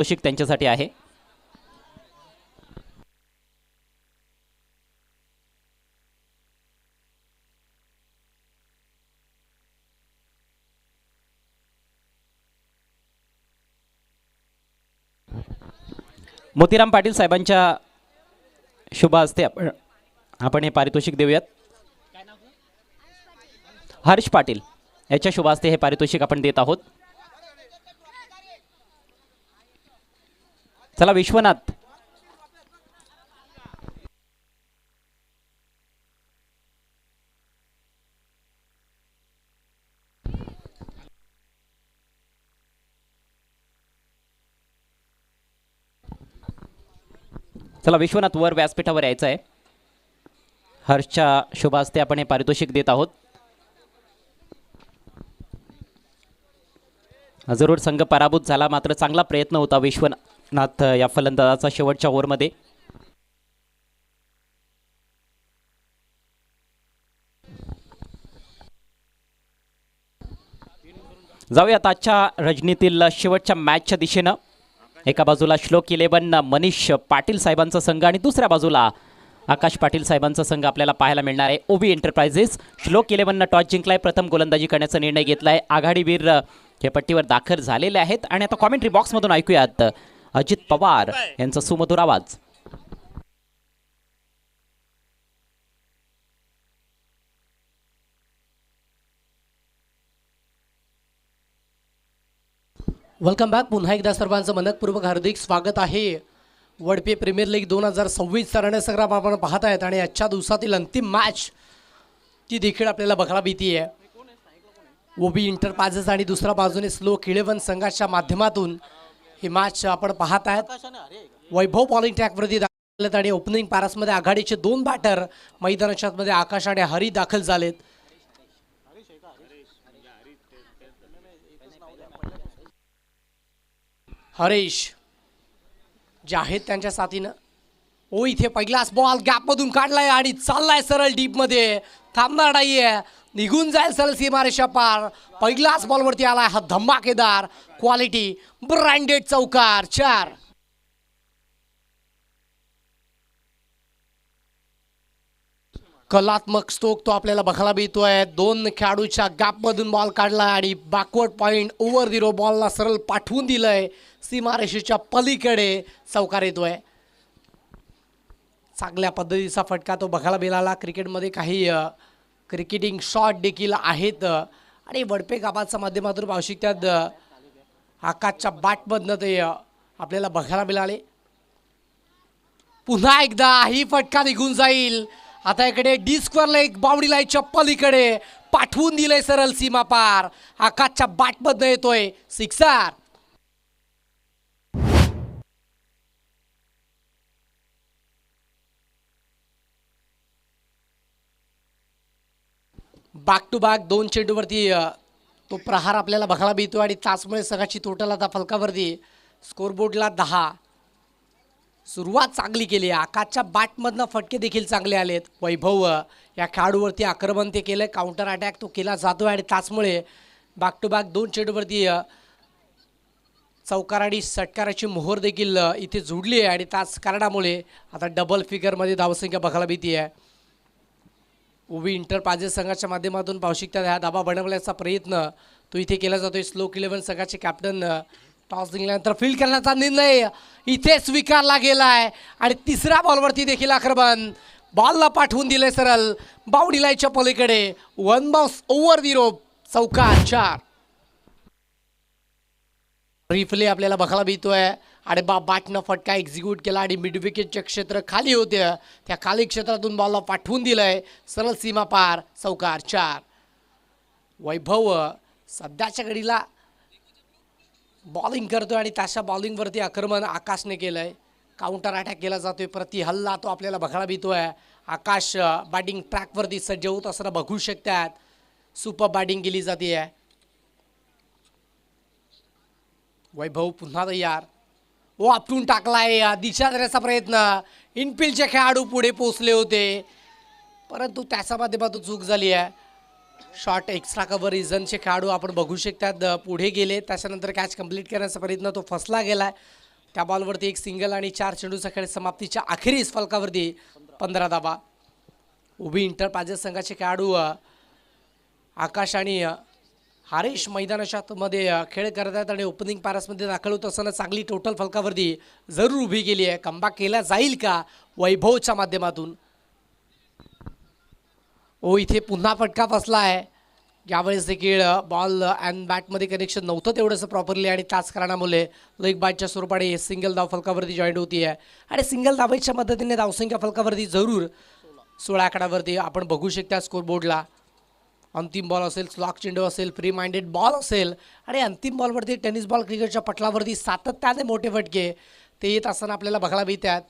पारितोषिक त्यांच्यासाठी आहे. मोतीराम पाटील साहेबांच्या शुभ हस्ते आपण हे पारितोषिक देऊयात. हर्ष पाटील याच्या शुभ हस्ते हे पारितोषिक आपण देत आहोत. चला विश्वनाथ विश्वनाथ वर व्यासपीठावर यायचं आहे. हर्षच्या शुभ हस्ते आपण हे पारितोषिक देत आहोत. जरूर संघ पराभूत झाला, मात्र चांगला प्रयत्न होता विश्वनाथ या फलंदाजाचा शेवटच्या ओव्हरमध्ये. जाऊयात आजच्या रजनीतील शेवटच्या मॅचच्या दिशेनं. एका बाजूला श्लोक 11 मनीष पाटील साहेबांचा संघ आणि दुसऱ्या बाजूला आकाश पाटील साहेबांचा संघ आपल्याला पाहायला मिळणार आहे. ओबी एंटरप्राइजेस. श्लोक 11 टॉस जिंकलाय, प्रथम गोलंदाजी करण्याचा निर्णय घेतलाय. आघाडीवीर हे पट्टीवर दाखल झालेले आहेत आणि आता कॉमेंट्री बॉक्समधून ऐकूयात अजित पवार यांचा सुमधुर आवाज. Welcome back. पुन्हा एकदा सर्वांचं मनपूर्वक हार्दिक स्वागत आहे. वडपे प्रीमियर लीग 2026 चा रणसंग्राम आपण पाहत आहेत आणि आजच्या दिवसातील अंतिम मॅच ती देखील आपल्याला बघायला मिळते आहे. ओबी इंटरप्राइजेस आणि दुसऱ्या बाजूने श्लोक 11 संघाच्या माध्यमातून ही मॅच आपण पाहत आहेत. वैभव बॉलिंग ट्रॅकवरती दाखल आहेत आणि ओपनिंग पॅरासमध्ये आघाडीचे 2 बॅटर मैदानाच्या मध्ये आकाश आणि हरी दाखल झालेत. हरीश जे आहेत त्यांच्या साथीनं. ओ इथे पहिलाच बॉल गॅपमधून काढलाय आणि चाललाय सरळ डीपमध्ये, थांबणार नाहीये, निघून जाईल सरळ सीमारेषा पार. पहिलाच बॉलवरती आलाय हा धमाकेदार क्वालिटी ब्रँडेड चौकार. 4 कलात्मक स्ट्रोक तो आपल्याला बघायला मिळतोय. 2 खेळाडूच्या गॅपमधून बॉल काढलाय आणि backward point over the row बॉलला सरळ पाठवून दिलंय. सीमारेषेच्या पलीकडे चौकार येतोय. चांगल्या पद्धतीचा फटका तो बघायला मिळाला. क्रिकेटमध्ये काही क्रिकेटिंग शॉट देखील आहेत आणि वडपे गावाच्या माध्यमातून भावशिक त्यात आकाशच्या बॅटमधनं ते आपल्याला बघायला मिळाले. पुन्हा एकदा ही फटका निघून जाईल. आता इकडे डी स्क्वेअरला एक बाउंड्री लाईनच्या पलीकडे पाठवून दिलंय सरळ सीमा पार. आकाशच्या बॅटमधनं येतोय सिक्सर. बॅक टू बॅक 2 चेंडूवरती तो प्रहार आपल्याला बघायला मिळतो आणि त्याचमुळे संघाची टोटल आता फलकावरती स्कोरबोर्डला 10. सुरुवात चांगली केली. आकाशच्या बॅटमधनं फटके देखील चांगले आलेत. वैभव या खेळाडूवरती आक्रमण ते केलं. काउंटर अटॅक तो केला जातो आणि त्याचमुळे बॅक टू बॅक 2 चेंडूवरती चौकार आणि षटकाराची मोहर देखील इथे जुडली आहे आणि त्याच कारणामुळे आता डबल फिगरमध्ये धावसंख्या बघायला मिळते आहे. ओबी इंटरप्राइजेस संघाच्या माध्यमातून पावशिकता ह्या धाबा बनवण्याचा प्रयत्न तो इथे केला जातोय. श्लोक 11 संघाचे कॅप्टन टॉस जिंकल्यानंतर फील्ड करण्याचा निर्णय इथे स्वीकारला गेलाय आणि तिसऱ्या बॉलवरती देखील आक्रमण. बॉलला पाठवून दिले सरळ बाउंड्री लाईनच्या पलीकडे. 1 बाउन्स ओव्हर द रो चौकार. 4 रिप्ले आपल्याला बघायला मिळतोय आणि बॅटनं फटका एक्झिक्यूट केला आणि मिड विकेटचे क्षेत्र खाली होते, त्या खाली क्षेत्रातून बॉलला पाठवून दिलंय सरळ सीमा पार. चौकार. 4 वैभव सध्याच्या घडीला बॉलिंग करतोय आणि त्याच्या बॉलिंगवरती आक्रमण आकाशने केलंय. काउंटर अटॅक केला जातोय, प्रति हल्ला तो आपल्याला बघायला मिळतोय. आकाश बॅटिंग ट्रॅकवरती सज्ज होत असताना बघू शकतात. सुपर बॅटिंग केली जाते. वैभव पुन्हा तयार. ओ आपटून टाकलाय, दिशा देण्याचा प्रयत्न. इनफिल्डचे खेळाडू पुढे पोहोचले होते परंतु त्याच्या माध्यमातून चूक झाली आहे. शॉर्ट एक्स्ट्रा कव्हर रिझनचे खेळाडू आपण बघू शकतात पुढे गेले, त्याच्यानंतर कॅच कंप्लीट करण्याचा प्रयत्न तो फसला गेलाय. त्या बॉलवरती एक सिंगल आणि 4 चेंडूचा खेळ समाप्तीच्या अखेरीस फलकावरती 15 धावा. उभी इंटरपाजेस संघाचे खेळाडू आकाश आणि हरीश मैदानाच्या मध्ये खेळ करत आहेत आणि ओपनिंग पॅरसमध्ये दाखल होत असताना चांगली टोटल फलकावरती जरूर उभी केली आहे. कमबॅक केला जाईल का वैभवच्या माध्यमातून. इथे पुन्हा फटका फसला आहे. यावेळेस देखील बॉल अँड बॅटमध्ये कनेक्शन नव्हतं तेवढंसं प्रॉपरली आणि त्याच कारणामुळे लेग बायच्या स्वरूपाने सिंगल धाव फलकावरती जॉईंट होती आहे आणि सिंगल धावेच्या मदतीने धावसंख्या फलकावरती जरूर 16 आकड्यावरती आपण बघू शकता स्कोरबोर्डला. अंतिम बॉल असेल, स्लॉक चेंडू असेल, फ्री माइंडेड बॉल असेल आणि अंतिम बॉलवरती टेनिस बॉल क्रिकेटच्या पटलावरती सातत्याने मोठे फटके ते येत असताना आपल्याला बघायला मिळतात.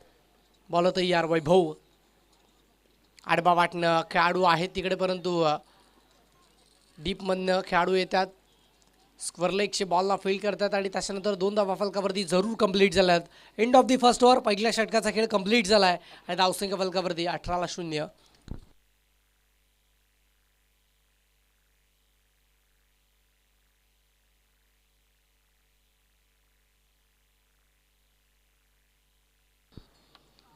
बॉल तयार वैभव. आडबा वाटणं खेळाडू आहेत तिकडे परंतु डीपमधनं खेळाडू येतात. स्क्वेअर लेगचे बॉलला फील्ड करतात आणि त्याच्यानंतर 2 धावा फलकावरती जरूर कंप्लीट झाल्यात. End of the first over. पहिल्या षटकाचा खेळ कंप्लीट झाला आहे आणि धावसंख्या फलकावरती 18-0.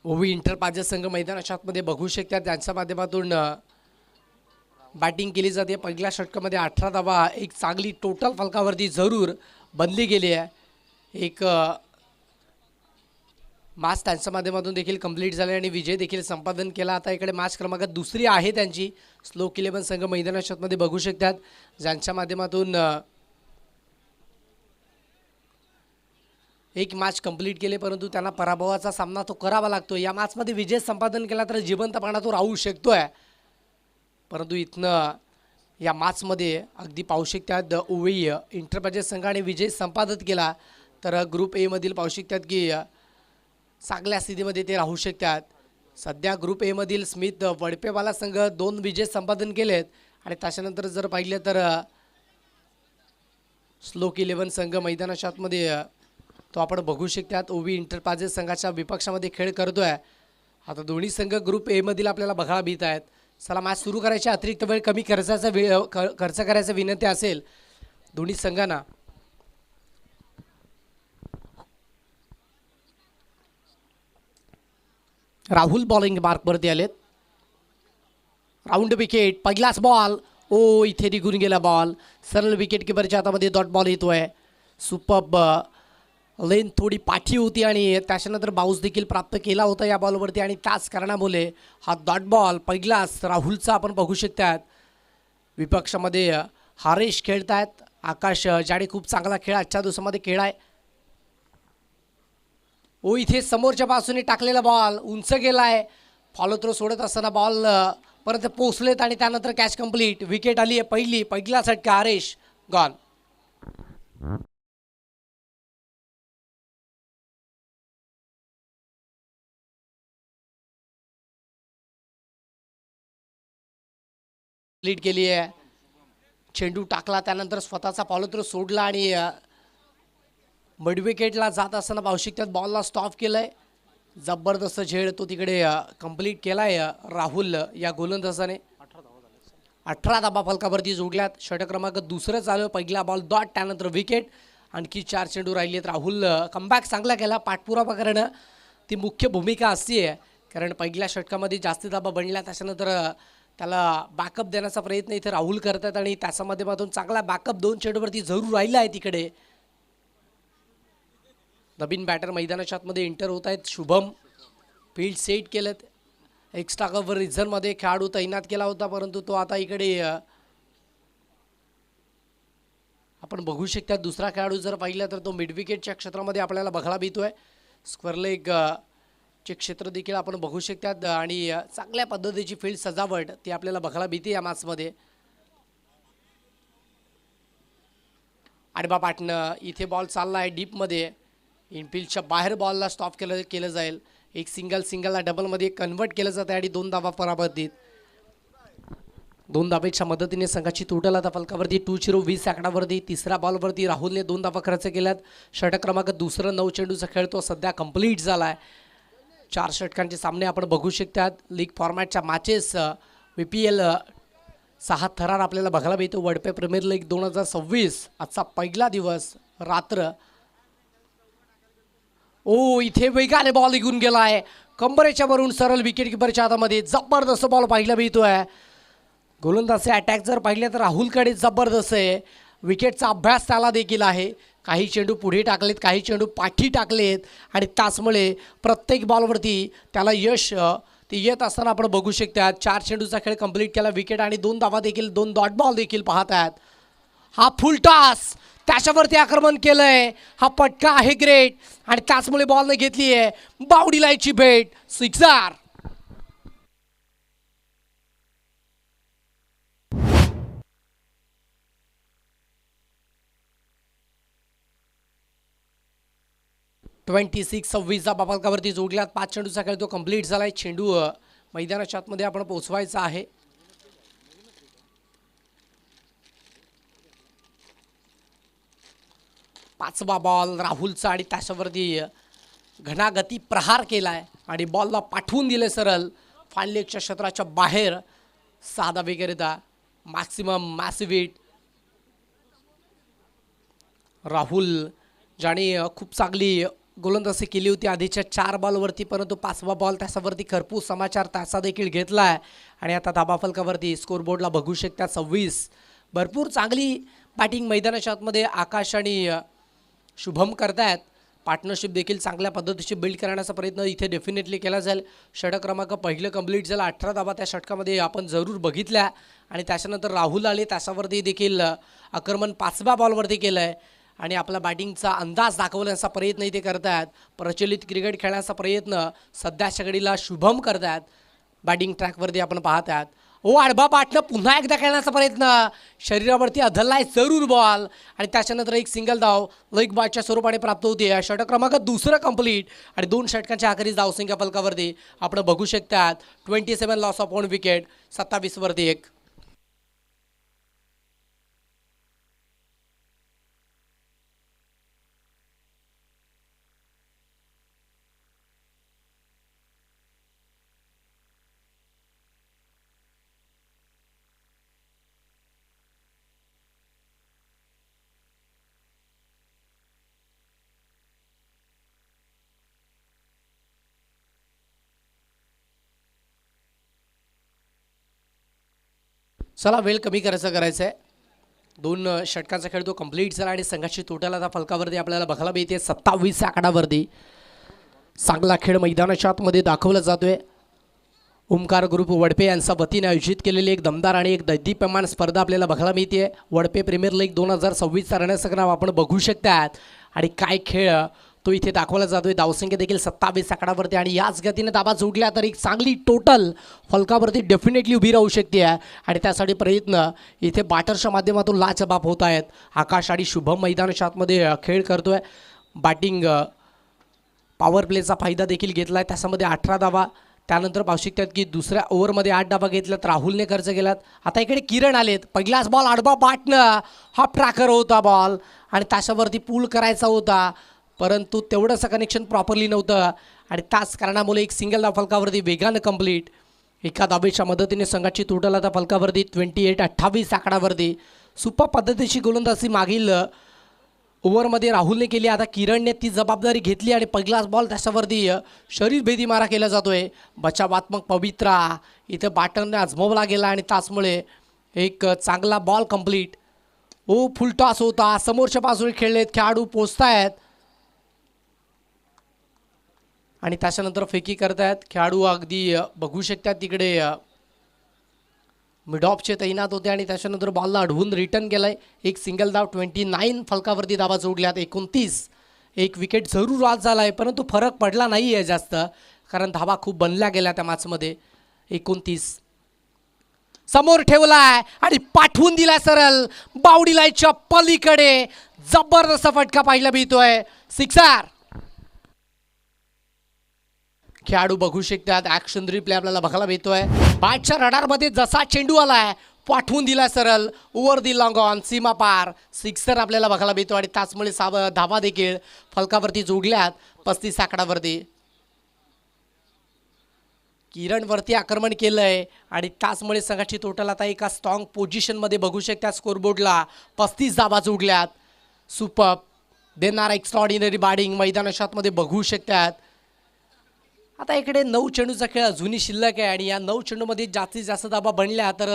ओवी इंटरपाजेस संघ मैदानाच्या आतमध्ये बघू शकतात. त्यांच्या माध्यमातून बॅटिंग केली जाते. पहिल्या षटकामध्ये 18 धावा एक चांगली टोटल फलकावरती जरूर बनली गेली आहे. एक मॅच त्यांच्या माध्यमातून देखील कंप्लीट झाले आणि विजय देखील संपादन केला. आता इकडे मॅच क्रमांक दुसरी आहे त्यांची. स्लोक 11 संघ मैदानाच्या आतमध्ये बघू शकतात ज्यांच्या माध्यमातून एक मॅच कंप्लीट केले परंतु त्यांना पराभवाचा सामना तो करावा लागतो. या मॅचमध्ये विजय संपादन केला तर जिवंतपणा तो राहू शकतोय परंतु इथनं या मॅचमध्ये अगदी पाहू शकतात उवी इंटरपाजेस संघाने विजय संपादित केला तर ग्रुप ए मधील पाहू शकतात की चांगल्या स्थितीमध्ये ते राहू शकतात. सध्या ग्रुप ए मधील स्मिथ वडपेवाला संघ 2 विजय संपादन केलेत आणि त्याच्यानंतर जर पाहिलं तर स्लोक 11 संघ मैदानाच्या आतमध्ये तो आपण बघू शकतात ओवी इंटरपाजेस संघाच्या विपक्षामध्ये खेळ करतोय. आता दोन्ही संघ ग्रुप ए मधील आपल्याला बघायला मिळत आहेत. चला मॅच सुरू करायची अतिरिक्त वेळ कमी खर्च करायचा विनंती असेल दोन्ही संघांना. राहुल बॉलिंग मार्कवरती आलेत. Round wicket. पहिलाच बॉल. इथे निघून गेला बॉल. सरळ विकेट किपरच्या हातामध्ये डॉट बॉल येतोय. सुपर लेन थोडी पाठी होती आणि त्याच्यानंतर बाउन्स देखील प्राप्त केला होता या बॉलवरती आणि त्याच कारणामुळे हा डॉट बॉल पहिलाच राहुलचा आपण बघू शकतात. विपक्षामध्ये हरीश खेळतायत. आकाश ज्याने खूप चांगला खेळ आजच्या दिवसामध्ये खेळाय. इथे समोरच्या बाजूने टाकलेला बॉल उंच गेलाय. फॉलो थ्रो सोडत असताना बॉल परत पोचलेत आणि त्यानंतर कॅच कंप्लीट. विकेट आली आहे पहिला झटका. हरीश गॉन. लीड केली आहे. चेंडू टाकला त्यानंतर स्वतःचा फॉलो थ्रो सोडला आणि मिड विकेटला जात असताना पाहू शकतात बॉलला स्टॉप केलंय. जबरदस्त झेड तो तिकडे कंप्लीट केलाय राहुल या गोलंदाजाने. 18 धाबा फलकावरती जोडल्यात. षटक क्रमांक दुसरं चालू. पहिला बॉल डॉट त्यानंतर विकेट. आणखी 4 चेंडू राहिलेत. राहुल कमबॅक चांगला केला. पाठपुरावा करणं ती मुख्य भूमिका असते कारण पहिल्या षटकामध्ये जास्ती धाबा बनल्या त्याच्यानंतर त्याला बॅकअप देण्याचा प्रयत्न इथे राहुल करतात आणि त्याच्या माध्यमातून चांगला बॅकअप 2 चेंडूवरती जरूर राहिला आहे. तिकडे नवीन बॅटर मैदानाच्या आतमध्ये एंटर होत आहेत. शुभम फील्ड सेट केलं. एक्स्ट्रा कव्हर रिझनमध्ये खेळाडू तैनात केला होता परंतु तो आता इकडे आपण बघू शकता. दुसरा खेळाडू जर पाहिला तर तो मिड विकेटच्या क्षेत्रामध्ये आपल्याला बघायला मिळतोय. स्क्वेअर लेग चे क्षेत्र देखील आपण बघू शकतात आणि चांगल्या पद्धतीची फील्ड सजावट ती आपल्याला बघायला मिळते या मॅचमध्ये. आडबा पाटणं इथे बॉल चालला आहे डीपमध्ये. इनफिल्डच्या बाहेर बॉलला स्टॉप केलं जाईल. एक सिंगलला डबलमध्ये कन्वर्ट केलं जातं आणि 2 धावा पराभूत. 2 धावेच्या मदतीने संघाची टोटल आता फलकावरती 20 आकडावरती. तिसऱ्या बॉलवरती राहुलने 2 धावा खर्च केल्यात. षटक क्रमांक दुसरं 9 चेंडूचा खेळ तो सध्या कंप्लीट झाला आहे. 4 षटकांचे सामने आपण बघू शकतात. लीग फॉर्मॅटच्या मॅचेस VPL 6 थरार आपल्याला बघायला मिळतो. वडपे प्रीमियर लीग 2026 आजचा पहिला दिवस. रात्र ओ इथे वेगाने बॉल निघून गेलाय, कंबरेच्या वरून सरळ विकेट किपरच्या हातामध्ये. जबरदस्त बॉल पाहायला मिळतोय. गोलंदाजचे अटॅक जर पाहिले तर राहुलकडे जबरदस्त आहे. विकेटचा अभ्यास त्याला देखील आहे. काही चेंडू पुढे टाकलेत, काही चेंडू पाठी टाकलेत आणि त्याचमुळे प्रत्येक बॉलवरती त्याला यश ते येत असताना आपण बघू शकतात. 4 चेंडूचा खेळ कंप्लीट केला, विकेट आणि 2 धावा देखील, 2 डॉट बॉल देखील पाहत आहेत. हा फुल टॉस त्याच्यावरती आक्रमण केलंय. हा पटका आहे ग्रेट आणि त्याचमुळे बॉलने घेतली आहे बावडी लाईनची भेट. सिक्सर. ट्वेंटी 26 बाबलकावरती जोडल्यात. 5 चेंडूचा खेळ तो कंप्लीट झालाय. चेंडू मैदानाच्या आतमध्ये आपण पोहोचवायचा आहे. पाचवा बॉल राहुलचा आणि त्याच्यावरती घणागती प्रहार केलाय आणि बॉलला पाठवून दिले सरळ फायनलेगच्या क्षेत्राच्या बाहेर. साधा वगैरेदा मॅक्सिमम मॅसिव्हिट. राहुल ज्याने खूप चांगली गोलंदाजी केली होती आधीच्या 4 बॉलवरती, परंतु 5वा बॉल त्याच्यावरती खरपूस समाचार तासा देखील घेतलाय आणि आता धाबा फलकावरती स्कोरबोर्डला बघू शकता 26. भरपूर चांगली बॅटिंग मैदानाच्या आतमध्ये आकाश आणि शुभम करतायत. पार्टनरशिप देखील चांगल्या पद्धतीची बिल्ड करण्याचा प्रयत्न इथे डेफिनेटली केला जाईल. षटक क्रमांक पहिलं कंप्लीट झालं. 18 धाबा त्या षटकामध्ये आपण जरूर बघितल्या आणि त्याच्यानंतर राहुल आले, त्याच्यावरती देखील आक्रमण 5व्या बॉलवरती केलं आहे आणि आपला बॅटिंगचा अंदाज दाखवण्याचा प्रयत्न इथे करतायत. प्रचलित क्रिकेट खेळण्याचा प्रयत्न सध्याच्या घडीला शुभम करतायत. बॅटिंग ट्रॅकवरती आपण पाहत आहात. ओ आडबा पाटणं पुन्हा एकदा खेळण्याचा प्रयत्न, शरीरावरती अधलाय जरूर बॉल आणि त्याच्यानंतर एक सिंगल धाव लेग बॉलच्या स्वरूपाने प्राप्त होते. षटक क्रमांक दुसरं कंप्लीट आणि 2 षटकांच्या अखेरीस धावसंख्या फलकावरती आपण बघू शकतात 27 लॉस ऑफ 1 विकेट, 27 वरती 1. चला वेळ कमी करायचं आहे. 2 षटकांचा खेळ तो कंप्लीट झाला आणि संघाची टोटल आता फलकावरती आपल्याला बघायला मिळते 27 आकडावरती. चांगला खेळ मैदानाच्या आतमध्ये दाखवला जातोय. ओमकार ग्रुप वडपे यांच्या वतीने आयोजित केलेली एक दमदार आणि एक दैदीप्यमान स्पर्धा आपल्याला बघायला मिळते. वडपे प्रीमियर लीग 2026चा रणसंग्राम आपण बघू शकतात आणि काय खेळ तो इथे दाखवला जातोय. धावसंख्या देखील 27 आकडावरती आणि याच गतीने दाबा जोडल्या तर एक चांगली टोटल फलकावरती डेफिनेटली उभी राहू शकते आणि त्यासाठी प्रयत्न इथे बॅटर्सच्या माध्यमातून लाजबाब होत आहेत. आकाश आणि शुभम मैदानाच्या आतमध्ये खेळ करतोय. बॅटिंग पॉवर प्लेचा फायदा देखील घेतला आहे. त्याच्यामध्ये 18 धावा. त्यानंतर पाहू शकतात की दुसऱ्या ओव्हरमध्ये 8 धावा घेतल्यात, राहुलने खर्च केलात. आता इकडे किरण आलेत. पहिलाच बॉल आडबा बाटणं हा ट्रॅकर होता बॉल आणि त्याच्यावरती पूल करायचा होता, परंतु तेवढंसं कनेक्शन प्रॉपरली नव्हतं आणि त्याच कारणामुळे एक सिंगल धाव फलकावरती वेगानं कंप्लीट. एका धावेच्या मदतीने संघाची टोटल आता फलकावरती 28 आकडावरती. सुपर पद्धतीची गोलंदाजी मागील ओव्हरमध्ये राहुलने केली. आता किरणने ती जबाबदारी घेतली आणि पहिलाच बॉल त्याच्यावरती शरीरभेदी मारा केला जातोय. बचावात्मक पवित्रा इथे बॅटरने आजमावला गेला आणि त्याचमुळे एक चांगला बॉल कंप्लीट. ओ फुल टॉस होता, समोरच्या बाजूने खेळलेत, खेळाडू पोचतायत आणि त्याच्यानंतर फेकी करतायत. खेळाडू अगदी बघू शकतात तिकडे मिड ऑफचे तैनात होते आणि त्याच्यानंतर बॉलला अडवून रिटर्न केलाय. एक सिंगल धाव. 29 फलकावरती धावा जोडल्यात. 29. एक विकेट जरूर आज झाला आहे, परंतु फरक पडला नाही आहे जास्त, कारण धावा खूप बनल्या गेल्या त्या मॅचमध्ये. 29 समोर ठेवलाय आणि पाठवून दिलाय सरळ बावडी लाईनच्या पलीकडे. जबरदस्त फटका पाहायला मिळतोय. सिक्सर. खेळाडू बघू शकतात. ॲक्शन रिप्ले आपल्याला बघायला मिळतोय. बॅटच्या रडारमध्ये जसा चेंडू आलाय पाठवून दिला सरळ ओव्हर दी लॉंग ऑन, सीमा पार. सिक्सर आपल्याला बघायला मिळतो आणि त्याचमुळे धावा देखील फलकावरती जोडल्यात 35 आकडावरती. किरणवरती आक्रमण केलंय आणि त्याचमुळे संघाची टोटल आता एका स्ट्रॉंग पोझिशनमध्ये बघू शकता. स्कोरबोर्डला 35 धावा जोडल्यात. सुपर. देणार एक्स्ट्राऑर्डिनरी बॅटिंग मैदानाच्या आतमध्ये बघू शकतात. आता इकडे 9 चेंडूचा खेळ अजूनही शिल्लक आहे आणि या 9 चेंडूमध्ये जास्तीत जास्त धाबा बनल्या तर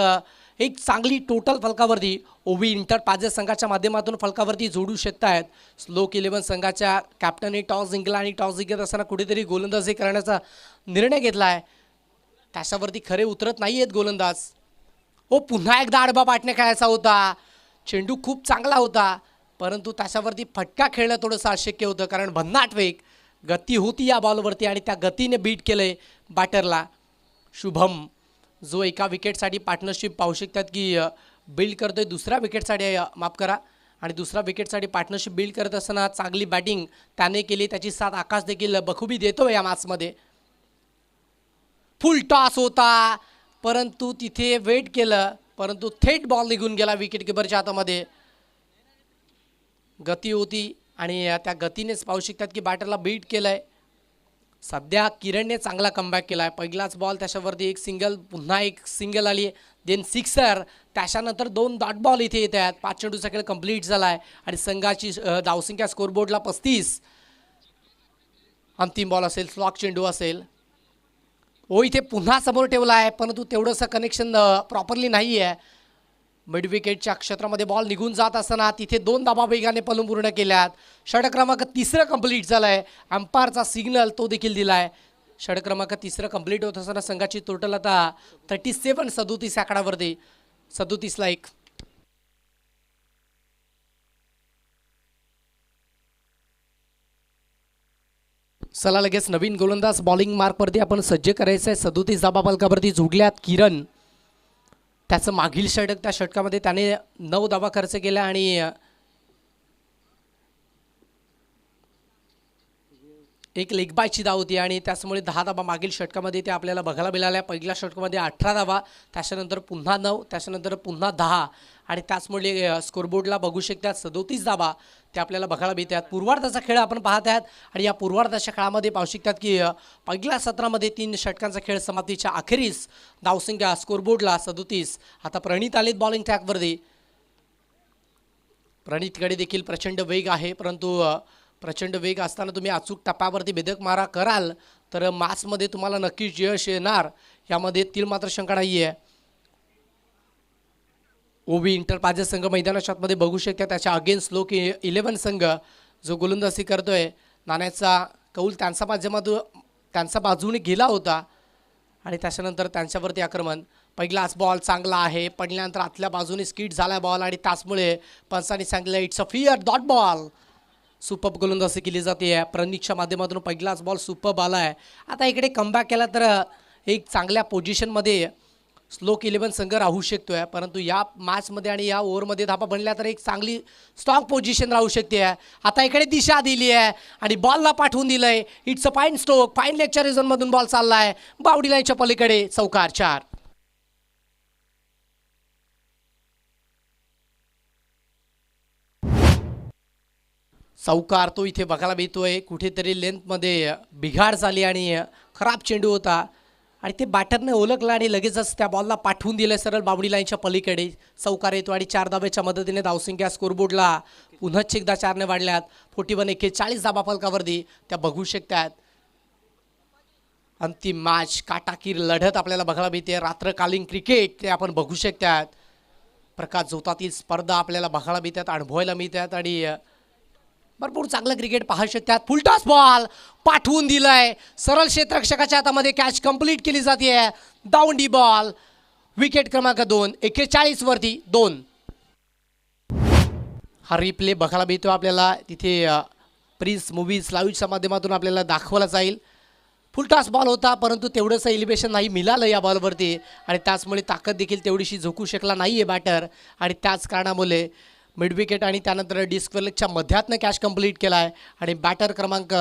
एक चांगली टोटल फलकावरती ओवी इंटर पाजे संघाच्या माध्यमातून फलकावरती जोडू शकतायत. स्लोक 11 संघाच्या कॅप्टनने टॉस जिंकला आणि टॉस जिंकत असताना कुठेतरी गोलंदाजी करण्याचा निर्णय घेतला आहे. त्याच्यावरती खरे उतरत नाही आहेत गोलंदाज. पुन्हा एकदा आडबा पाटणे खेळायचा होता. चेंडू खूप चांगला होता परंतु त्याच्यावरती फटका खेळणं थोडंसं अशक्य होतं कारण भन्नाट वेग गती होती या बॉलवरती आणि त्या गतीने बीट केलंय बॅटरला. शुभम जो एका विकेटसाठी पार्टनरशिप पाहू शकतात की बिल्ड करतोय दुसऱ्या विकेटसाठी माफ करा आणि दुसऱ्या विकेटसाठी पार्टनरशिप बिल्ड करत असताना चांगली बॅटिंग त्याने केली. त्याची साथ आकाश देखील बखुबी देतो या मॅचमध्ये. फुल टॉस होता परंतु तिथे वेट केलं परंतु थेट बॉल निघून गेला विकेट किपरच्या हातामध्ये. गती होती आणि त्या गतीनेच पाहू शकतात की बॅटरला बीट केलंय. सध्या किरणने चांगला कमबॅक केला आहे. पहिलाच बॉल त्याच्यावरती एक सिंगल पुन्हा एक सिंगल आली आहे देन सिक्सर. त्याच्यानंतर 2 डॉट बॉल इथे येत आहेत. 5 चेंडूचा खेळ कंप्लीट झाला आहे आणि संघाची धावसंख्या स्कोरबोर्डला 35. अंतिम बॉल असेल स्लॉक चेंडू असेल. इथे पुन्हा समोर ठेवला आहे परंतु तेवढंसं कनेक्शन प्रॉपरली नाही आहे. मिड विकेटच्या क्षेत्रामध्ये बॉल निघून जात असताना तिथे 2 धाबा वेगाने पलून पूर्ण केल्यात. षटक क्रमांक 3 कंप्लीट झाला आहे. अंपायरचा सिग्नल तो देखील दिला आहे. षटक क्रमांक 3 कंप्लीट होत असताना संघाची टोटल आता 37 आकडावरती 37ला 1. चला लगेच नवीन गोलंदाज बॉलिंग मार्कवरती आपण सज्ज करायचं आहे. 37 धाबा फलकावरती जोडल्यात किरण. त्याचं मागील षटक त्या षटकामध्ये त्याने 9 धाबा खर्च केला आणि एक लेग बायची धाव होती आणि त्याच्यामुळे 10 धाबा मागील षटकामध्ये ते आपल्याला बघायला मिळाल्या. पहिल्या षटकामध्ये 18 धाबा त्याच्यानंतर पुन्हा 9 त्याच्यानंतर पुन्हा 10 आणि त्याचमुळे स्कोरबोर्डला बघू शकतात 37 धाबा ते आपल्याला बघायला मिळतात. पूर्वार्धाचा खेळ आपण पाहत आहात आणि या पूर्वार्धाच्या खेळामध्ये पाहू शकतात की पहिल्या सत्रामध्ये 3 षटकांचा खेळ समाप्तीच्या अखेरीस धावसंख्या स्कोरबोर्डला 37. आता प्रणित आलेत बॉलिंग ट्रॅकवरती. प्रणितकडे देखील प्रचंड वेग आहे परंतु प्रचंड वेग असताना तुम्ही अचूक टप्प्यावरती भेदक मारा कराल तर मॅचमध्ये तुम्हाला नक्कीच यश येणार यामध्ये तीळ मात्र शंका नाही आहे. ओवी इंटर पाजे संघ मैदानाच्या आतमध्ये बघू शकता. त्याच्या अगेन्स्ट स्लोक 11 संघ जो गोलंदाजी करतोय. नाण्याचा कौल त्यांचा बाजूने गेला होता आणि त्याच्यानंतर त्यांच्यावरती आक्रमण. पहिलाच बॉल चांगला आहे पडल्यानंतर आतल्या बाजूने स्किट झाला बॉल आणि त्याचमुळे पंचांनी सांगितलं it's a fear dot ball. Superb गोलंदाजी केली जाते. प्रणितच्या माध्यमातून पहिलाच बॉल सुपर्ब आला आहे. आता इकडे कमबॅक केला तर एक चांगल्या पोझिशनमध्ये स्लोक 11 संघ राहू शकतोय परंतु या मॅचमध्ये आणि या ओव्हरमध्ये धाबा बनल्या तर एक चांगली स्टॉक पोझिशन राहू शकते. आता इकडे दिशा दिली आहे आणि बॉलला पाठवून दिलंय. It's a fine stroke. Fine लेगच्या रिझनमधून बॉल चाललाय बावडी लाईनच्या पलीकडे. चौकार 4. चौकार तो इथे बघायला मिळतोय. कुठेतरी लेंथमध्ये बिघाड झाली आणि खराब चेंडू होता आणि ते बॅटरने ओळखला आणि लगेचच त्या बॉलला पाठवून दिलं सरळ बावडी लाईनच्या पलीकडे. चौकार येतो आणि 4 धाब्याच्या मदतीने धावसंख्या स्कोरबोर्डला पुन्हा एकदा 4ने वाढल्यात. 41 धाबा फलकावरती त्या बघू शकतात. अंतिम मॅच काटाकीर लढत आपल्याला बघायला मिळते. रात्रकालीन क्रिकेट ते आपण बघू शकतात. प्रकाश झोतातील स्पर्धा आपल्याला बघायला मिळतात अनुभवायला मिळतात आणि भरपूर चांगलं क्रिकेट पाहू शकतात. फुलटॉस बॉल पाठवून दिलाय सरळ क्षेत्ररक्षकाच्या हातामध्ये. कॅच कंप्लीट केली जाते. दावंडी बॉल. विकेट क्रमांक 2 41 वरती 2. हा रिप्ले बघायला मिळतो आपल्याला तिथे प्रिन्स मूवीज लाईव्हच्या माध्यमातून आपल्याला दाखवला जाईल. फुलटॉस बॉल होता परंतु तेवढंसं एलिव्हेशन नाही मिळालं या बॉलवरती आणि त्याचमुळे ताकद देखील तेवढीशी झोकू शकला नाही आहे बॅटर आणि त्याच कारणामुळे मिड विकेट आणि त्यानंतर डिस्क्वेलच्या मध्यातनं कॅच कंप्लीट केला आहे आणि बॅटर क्रमांक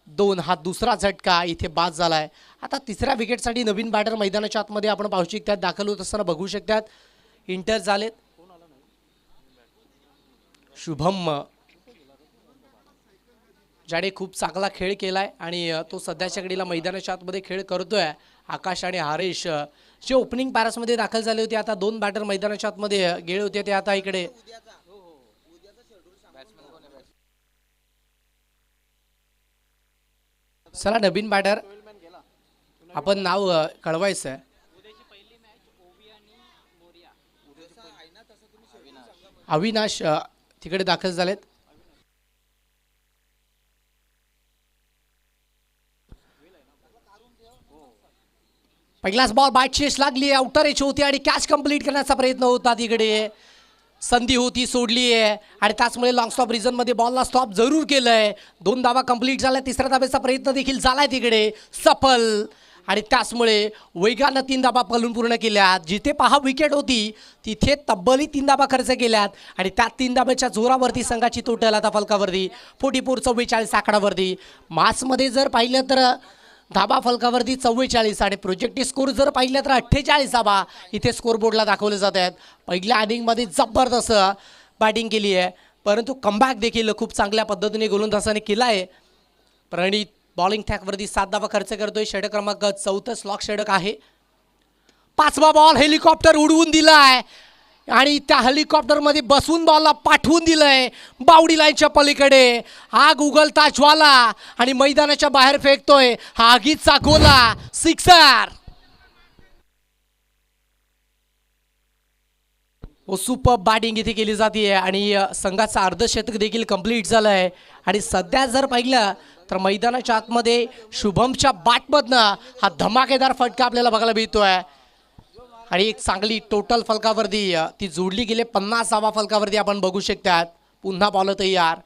2 हा दुसरा झटका इथे बाद झाला आहे. आता तिसऱ्या विकेटसाठी नवीन बॅटर मैदानाच्या आतमध्ये आपण पाहू शकतात दाखल होत असताना बघू शकतात. इंटर झालेत. शुभम ज्याने खूप चांगला खेळ केला आहे आणि तो सध्याच्या घडीला मैदानाच्या आतमध्ये खेळ करतोय. आकाश आणि हरेश जे ओपनिंग पॅरसमध्ये दाखल झाले होते आता 2 बॅटर मैदानाच्या आतमध्ये गेले होते ते आता इकडे चला नवीन बॅटर आपण नाव कळवायचं आहे. अविनाश तिकडे दाखल झालेत. पहिलाच बॉल बॅट चेस लागली, आउटर एच होती आणि कॅच कंप्लीट करण्याचा प्रयत्न होता. तिकडे संधी होती, सोडली आहे आणि त्याचमुळे लॉंग स्टॉप रिझनमध्ये बॉलला स्टॉप जरूर केलंय. 2 धावा कंप्लीट झाल्या, तिसऱ्या धाब्याचा प्रयत्न देखील झालाय तिकडे सफल आणि त्याचमुळे वेगानं 3 धाबा पलून पूर्ण केल्यात. जिथे पहा विकेट होती तिथे तब्बली 3 धाबा खर्च केल्यात आणि त्या 3 धाब्याच्या जोरावरती संघाची टोटल आता फलकावरती 44-44 आकडावरती. मार्चमध्ये जर पाहिलं तर धाबा फलकावरती 44 आणि प्रोजेक्टिव्ह स्कोर जर पाहिलं तर 48 धाबा इथे स्कोरबोर्डला दाखवले जात आहेत. पहिल्या इनिंगमध्ये जबरदस्त बॅटिंग केली आहे, परंतु कमबॅक देखील खूप चांगल्या पद्धतीने गोलंदाजाने केला आहे. प्रणित बॉलिंग टॅकवरती 7 धाबा खर्च करतोय. षटक क्रमांक 14 स्लॉक षटक आहे. 5वा बॉल हेलिकॉप्टर उडवून दिलाय आणि त्या हेलिकॉप्टरमध्ये बसवून बॉलला पाठवून दिलंय बाउंड्री लाईनच्या पलीकडे. आग उगलता ज्वाला आणि मैदानाच्या बाहेर फेकतोय हा आगीचा गोला. सिक्सर. सुपर बॅटिंग इथे केली जाते आणि संघाचं अर्धशतक देखील कंप्लीट झालं आहे. आणि सध्या जर पाहिलं तर मैदानाच्या आतमध्ये शुभमच्या बॅटमधनं हा धमाकेदार फटका आपल्याला बघायला मिळतोय आणि एक चांगली टोटल फलकावरती ती जोडली गेली. 50 धावा फलकावरती आपण बघू शकतात. पुन्हा बॉल तयार.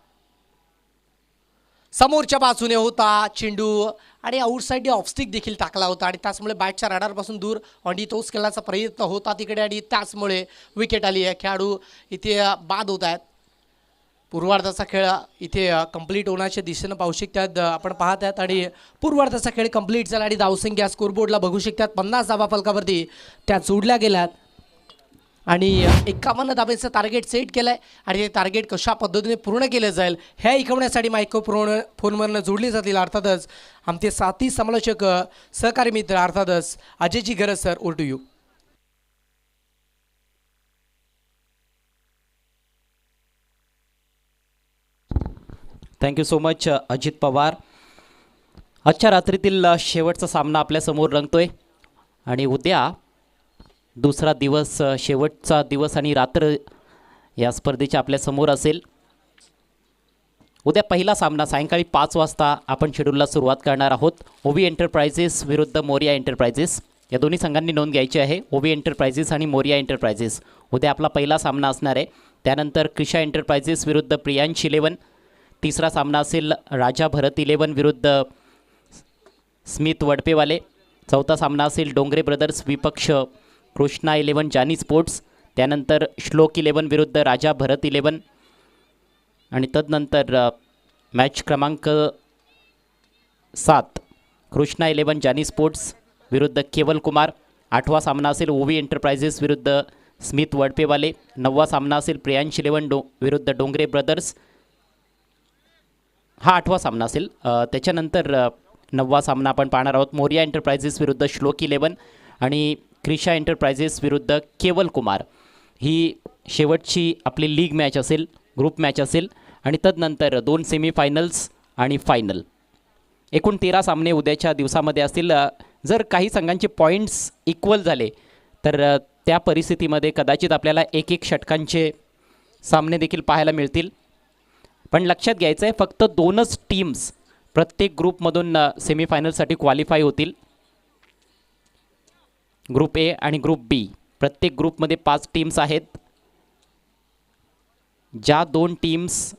समोरच्या बाजूने होता चेंडू आणि आउटसाईड ऑफस्टिक देखील टाकला होता आणि त्याचमुळे बॅटच्या रडारपासून दूर ऑन टोस खेळण्याचा प्रयत्न होता तिकडे आणि त्याचमुळे विकेट आली आहे. खेळाडू इथे बाद होत आहेत. पूर्वार्धाचा खेळ इथे कंप्लीट होण्याच्या दिशेनं पाहू शकतात आपण पाहत आहेत आणि पूर्वार्धाचा खेळ कंप्लीट झाला आणि धावसंख्या स्कोरबोर्डला बघू शकतात 50 धावा फलकावरती त्या जोडल्या गेल्यात आणि 51 धाब्याचं टार्गेट सेट केलं आहे आणि हे टार्गेट कशा पद्धतीने पूर्ण केलं जाईल हे ऐकवण्यासाठी फोनवरनं जोडले जातील. अर्थातच आमचे साथी समालोचक सहकारी मित्र अर्थातच अजयजी गरज sir, over to you. Thank you so much Ajit Pawar. आजच्या रात्रीतील शेवटचा सामना आपल्यासमोर रंगतोय आणि उद्या दुसरा दिवस, शेवटचा दिवस आणि रात्र या स्पर्धेच्या आपल्यासमोर असेल. उद्या पहिला सामना सायंकाळी 5 वाजता आपण शेड्यूलला सुरुवात करणार आहोत. ओवी एंटरप्राइजेस विरुद्ध मोरिया एंटरप्राइजेस या दोन्ही संघांनी नोंद घ्यायची आहे. ओवी एंटरप्राइजेस आणि मोरिया एंटरप्राइजेस उद्या आपला पहिला सामना असणार आहे. त्यानंतर क्रिशा एंटरप्राइजेस विरुद्ध प्रियांश 11. तिसरा सामना असेल राजा भरत 11 विरुद्ध स्मित वडपेवाले. चौथा सामना असेल डोंगरे ब्रदर्स विपक्ष कृष्णा 11 जानी स्पोर्ट्स. त्यानंतर श्लोक 11 विरुद्ध राजा भरत 11 आणि तदनंतर मॅच क्रमांक 7 कृष्णा 11 जानी स्पोर्ट्स विरुद्ध केवल कुमार. 8वा सामना असेल ओवी एंटरप्राइजेस विरुद्ध स्मित वडपेवाले. 9वा सामना असेल प्रियांश 11 विरुद्ध डोंगरे ब्रदर्स. हा 8वा सामना असेल. त्याच्यानंतर 9वा सामना आपण पाहणार आहोत मोरिया एंटरप्राइजेस विरुद्ध श्लोक 11 आणि क्रिशा एंटरप्राइजेस विरुद्ध केवल कुमार. ही शेवटची आपली लीग मॅच असेल, ग्रुप मॅच असेल आणि तदनंतर 2 सेमीफायनल्स आणि फायनल. एकूण 13 सामने उद्याच्या दिवसामध्ये असतील. जर काही संघांचे पॉईंट्स इक्वल झाले तर त्या परिस्थितीमध्ये कदाचित आपल्याला 1-1 षटकांचे सामने देखील पाहायला मिळतील. पण लक्षात घ्यायचं आहे फक्त 2च टीम्स प्रत्येक ग्रुपमधून सेमीफायनलसाठी क्वालिफाय होतील. ग्रुप ए आणि ग्रुप बी प्रत्येक ग्रुपमध्ये 5 टीम्स आहेत. ज्या 2 टीम्स